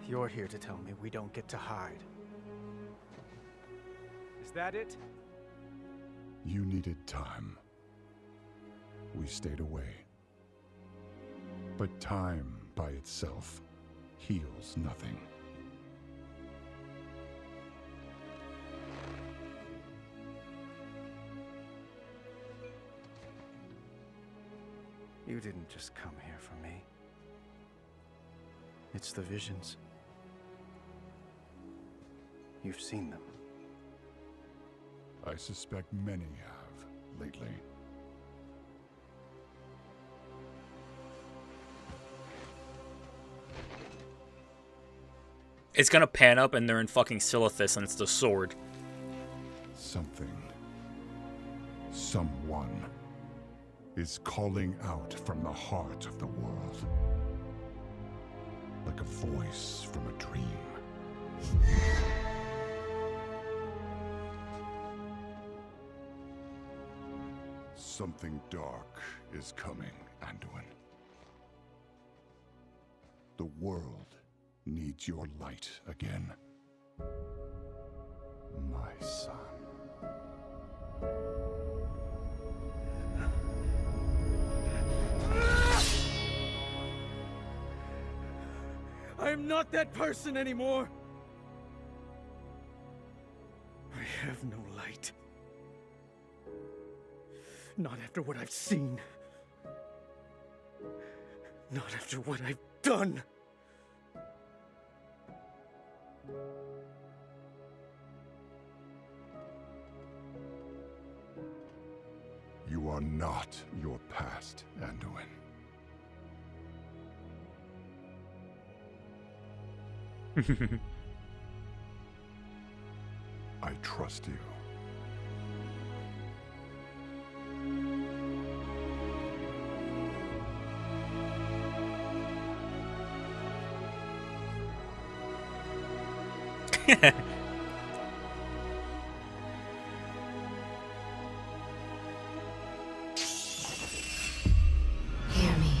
You're here to tell me we don't get to hide. Is that it? You needed time. We stayed away. But time by itself heals nothing. You didn't just come here for me. It's the visions. You've seen them. I suspect many have lately. It's gonna pan up and they're in fucking Silithus and it's the sword. Something, someone, is calling out from the heart of the world. Like a voice from a dream. Something dark is coming, Anduin. The world needs your light again. My son. I am not that person anymore. I have no light. Not after what I've seen. Not after what I've done. You are not your past, Anduin. I trust you. Hear me.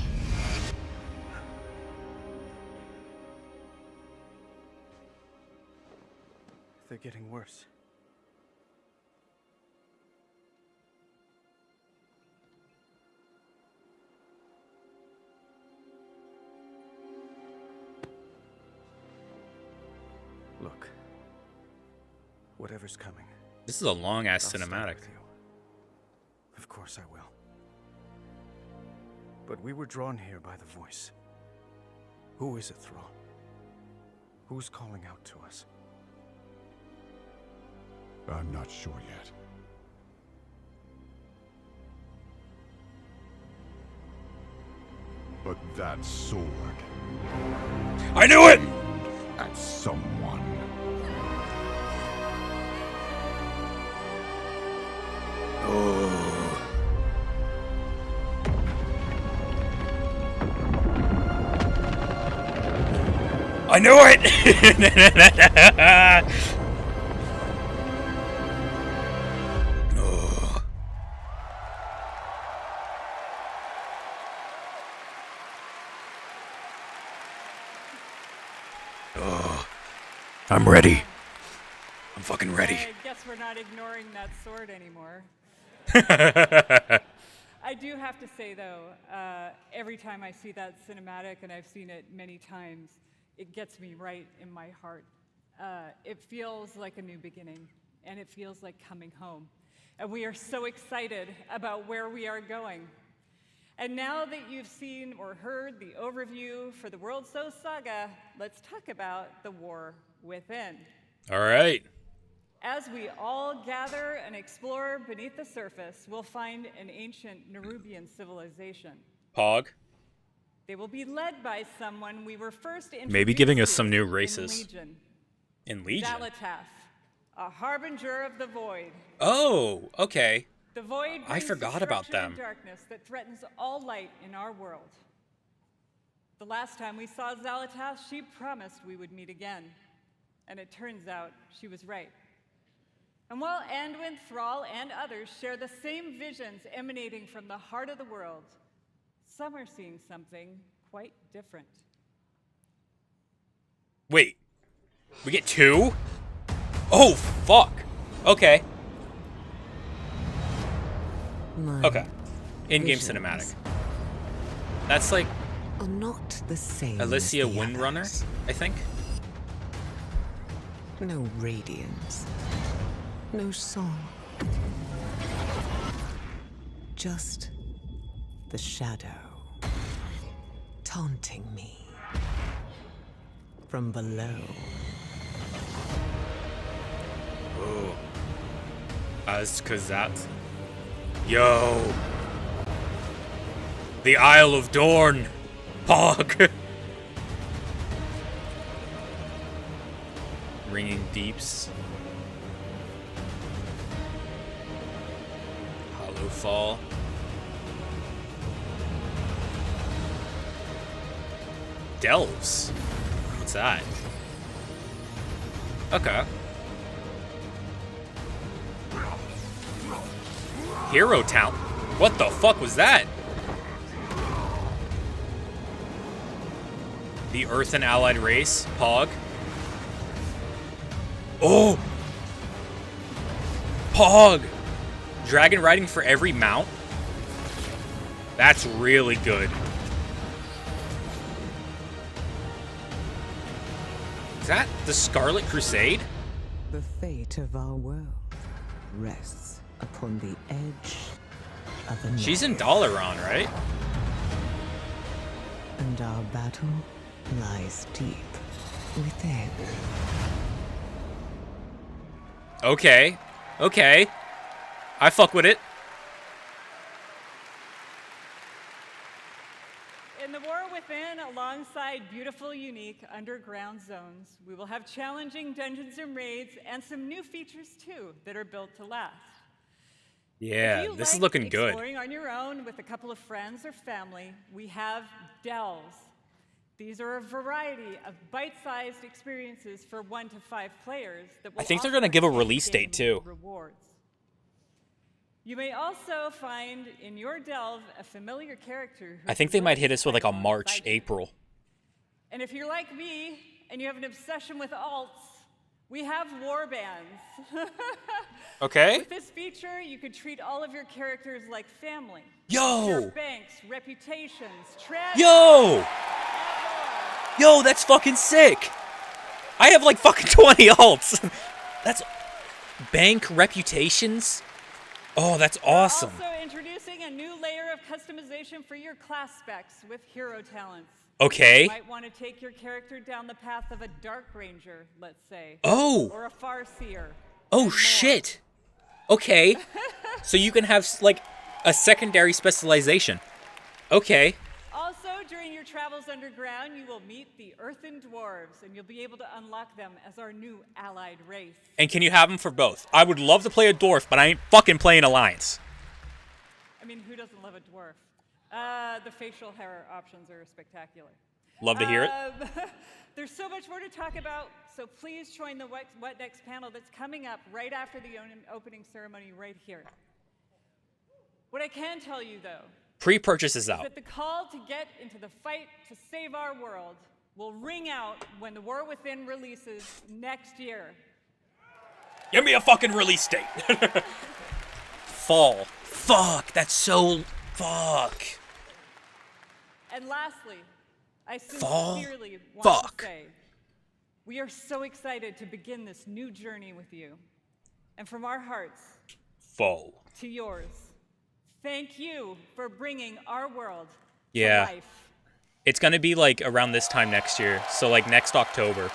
They're getting worse. Look. Whatever's coming. This is a long ass I'll stand cinematic. with you. Of course I will. But we were drawn here by the voice. Who is it, Thrall? Who's calling out to us? I'm not sure yet. But that sword... I knew it! At someone. I knew it! I'm ready. I'm fucking ready. I guess we're not ignoring that sword anymore. I do have to say, though, every time I see that cinematic, and I've seen it many times, it gets me right in my heart. It feels like a new beginning, and it feels like coming home. And we are so excited about where we are going. And now that you've seen or heard the overview for the World So Saga, let's talk about the war within. All right. As we all gather and explore beneath the surface, we'll find an ancient Nerubian civilization. Pog. They will be led by someone we were first introduced Maybe giving us to some new in races. Legion. In Legion? Zalatath, a harbinger of the void. Oh, okay. The void I brings forgot about destruction and them. darkness that threatens all light in our world. The last time we saw Zalatath, she promised we would meet again. And it turns out she was right. And while Anduin, Thrall, and others share the same visions emanating from the heart of the world, some are seeing something quite different. Wait. We get two? Oh, fuck. Okay. Okay. In-game cinematic. That's like are not the same Alicia as the Windrunner, others. I think. No radiance. No song. Just the shadow. taunting me from below. Oh. As Kazat. Yo. The Isle of Dorn. Pog. Ringing Deeps. Hollow Fall. Delves. What's that? Okay. Hero Town. What the fuck was that? The Earth and Allied Race. Pog. Oh! Pog! Dragon riding for every mount? That's really good. Is that the Scarlet Crusade? The fate of our world rests upon the edge of a She's in knife. Dalaran, right? And our battle lies deep within. Okay. Okay. I fuck with it. In the War Within, alongside beautiful, unique underground zones, we will have challenging dungeons and raids and some new features too that are built to last. Yeah, If you this is like looking good. Exploring on your own with a couple of friends or family, we have delves. These are a variety of bite-sized experiences for 1 to 5 players that will I think they're offer gonna give a release in-game date too. Rewards. You may also find in your delve a familiar character. I think they might hit us with like a March, April. And if you're like me and you have an obsession with alts, we have warbands. Okay. With this feature, you could treat all of your characters like family. Yo! Share banks, reputations, treasure. Yo! Yo, that's fucking sick! I have like fucking 20 alts! That's... Bank reputations? Oh, that's awesome. Also introducing a new layer of customization for your class specs with hero talents. Okay. You might want to take your character down the path of a Dark Ranger, let's say. Oh! Or a Farseer. Oh, shit! Okay. So you can have, like, a secondary specialization. Okay. Also, during your travels underground, you will meet the Earthen Dwarves, and you'll be able to unlock them as our new allied race. And can you have them for both? I would love to play a dwarf, but I ain't fucking playing Alliance. I mean, who doesn't love a dwarf? The facial hair options are spectacular. Love to hear it. There's so much more to talk about, so please join the What Next panel that's coming up right after the opening ceremony right here. What I can tell you, though, Pre-purchase is is out. that the call to get into the fight to save our world will ring out when the War Within releases next year. Give me a fucking release date. Fall. Fuck, that's so... Fuck. And lastly, I Fall? sincerely want Fuck. to say, we are so excited to begin this new journey with you. And from our hearts Fall. to yours, thank you for bringing our world Yeah. to life. It's gonna be like around this time next year. So like next October.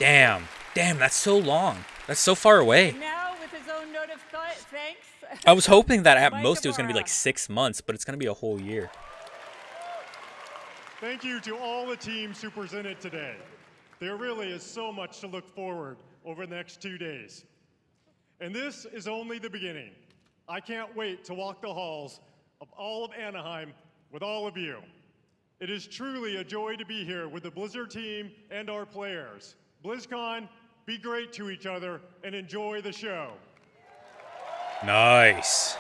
Damn. Damn, that's so long. That's so far away. Now, with his own note of thanks, I was hoping that at Mike most it was gonna be Ibarra. like 6 months, but it's gonna be a whole year. Thank you to all the teams who presented today. There really is so much to look forward over the next 2 days. And this is only the beginning. I can't wait to walk the halls of all of Anaheim with all of you. It is truly a joy to be here with the Blizzard team and our players. BlizzCon, be great to each other and enjoy the show. Nice.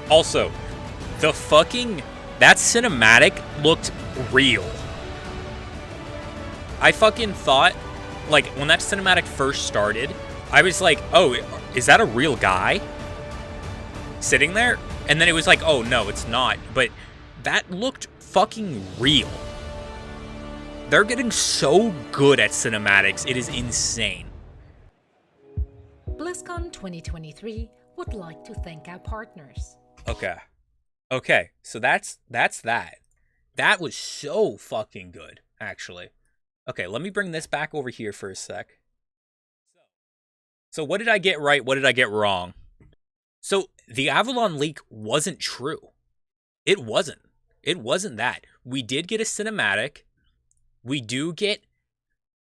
Also, the fucking... That cinematic looked real. I fucking thought, like, when that cinematic first started, I was like, oh, is that a real guy sitting there? And then it was like, oh, no, it's not. But that looked fucking real. They're getting so good at cinematics. It is insane. BlizzCon 2023 would like to thank our partners. Okay, so that's that. That was so fucking good, actually. Okay, let me bring this back over here for a sec. So what did I get right? What did I get wrong? So the Avalon leak wasn't true. It wasn't. It wasn't that. We did get a cinematic. We do get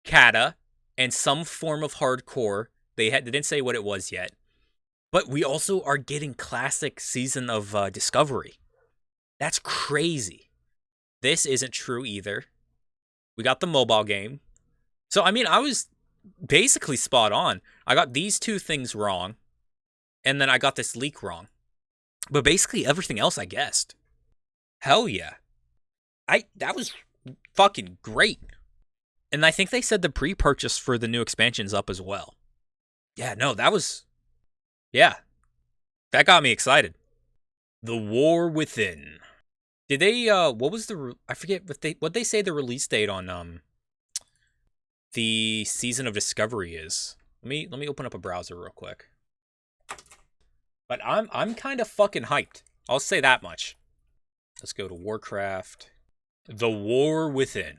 Kata and some form of hardcore. They didn't say what it was yet. But we also are getting classic Season of Discovery. That's crazy. This isn't true either. We got the mobile game. So, I mean, I was basically spot on. I got these two things wrong. And then I got this leak wrong. But basically everything else I guessed. Hell yeah. That was fucking great. And I think they said the pre-purchase for the new expansion's up as well. Yeah, no, that was... Yeah. That got me excited. The War Within. Did they, what was the... I forget what they say the release date on, the Season of Discovery is. Let me open up a browser real quick. But I'm kind of fucking hyped. I'll say that much. Let's go to Warcraft. The War Within.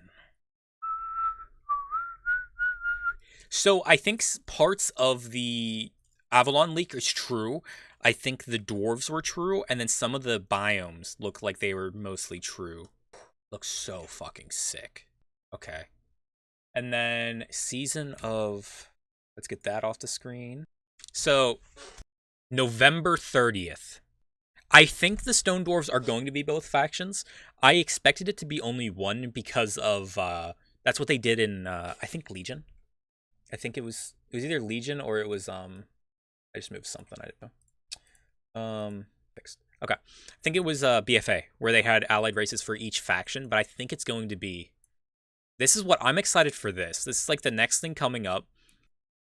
So I think parts of the Avalon leak is true. I think the dwarves were true, and then some of the biomes look like they were mostly true. Looks so fucking sick. Okay. And then Season of... Let's get that off the screen. So, November 30th. I think the Stone Dwarves are going to be both factions. I expected it to be only one because of... that's what they did in, I think, Legion. I think it was either Legion or it was... I just moved something. I don't know. Fixed. Okay. I think it was BFA, where they had allied races for each faction, but I think it's going to be... This is what I'm excited for this. This is like the next thing coming up.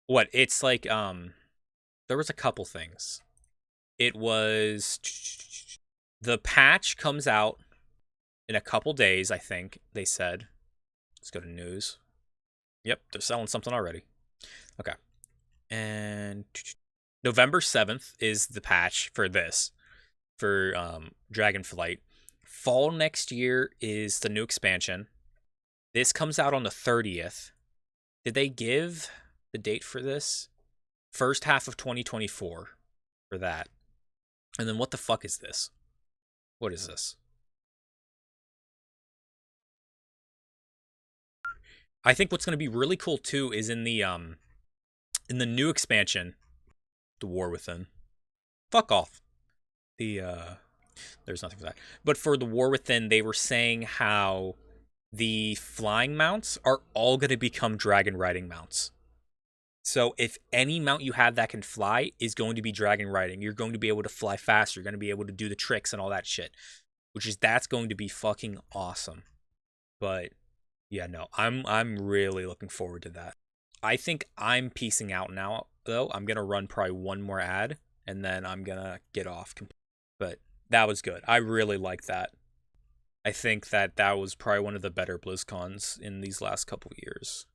What? It's like, there was a couple things. It was... The patch comes out in a couple days, I think, they said. Let's go to news. Yep, they're selling something already. Okay. And... November 7th is the patch for this, for Dragonflight. Fall next year is the new expansion. This comes out on the 30th. Did they give the date for this? First half of 2024 for that. And then what the fuck is this? What is this? I think what's going to be really cool too is in the new expansion, The War Within. Fuck off. There's nothing for that. But for The War Within, they were saying how the flying mounts are all going to become dragon riding mounts. So if any mount you have that can fly is going to be dragon riding, you're going to be able to fly faster. You're going to be able to do the tricks and all that shit. That's going to be fucking awesome. But yeah, no, I'm really looking forward to that. I think I'm peacing out now, though. I'm going to run probably one more ad, and then I'm going to get off. But that was good. I really like that. I think that was probably one of the better BlizzCons in these last couple of years.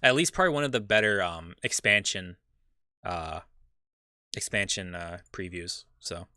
At least probably one of the better expansion previews. So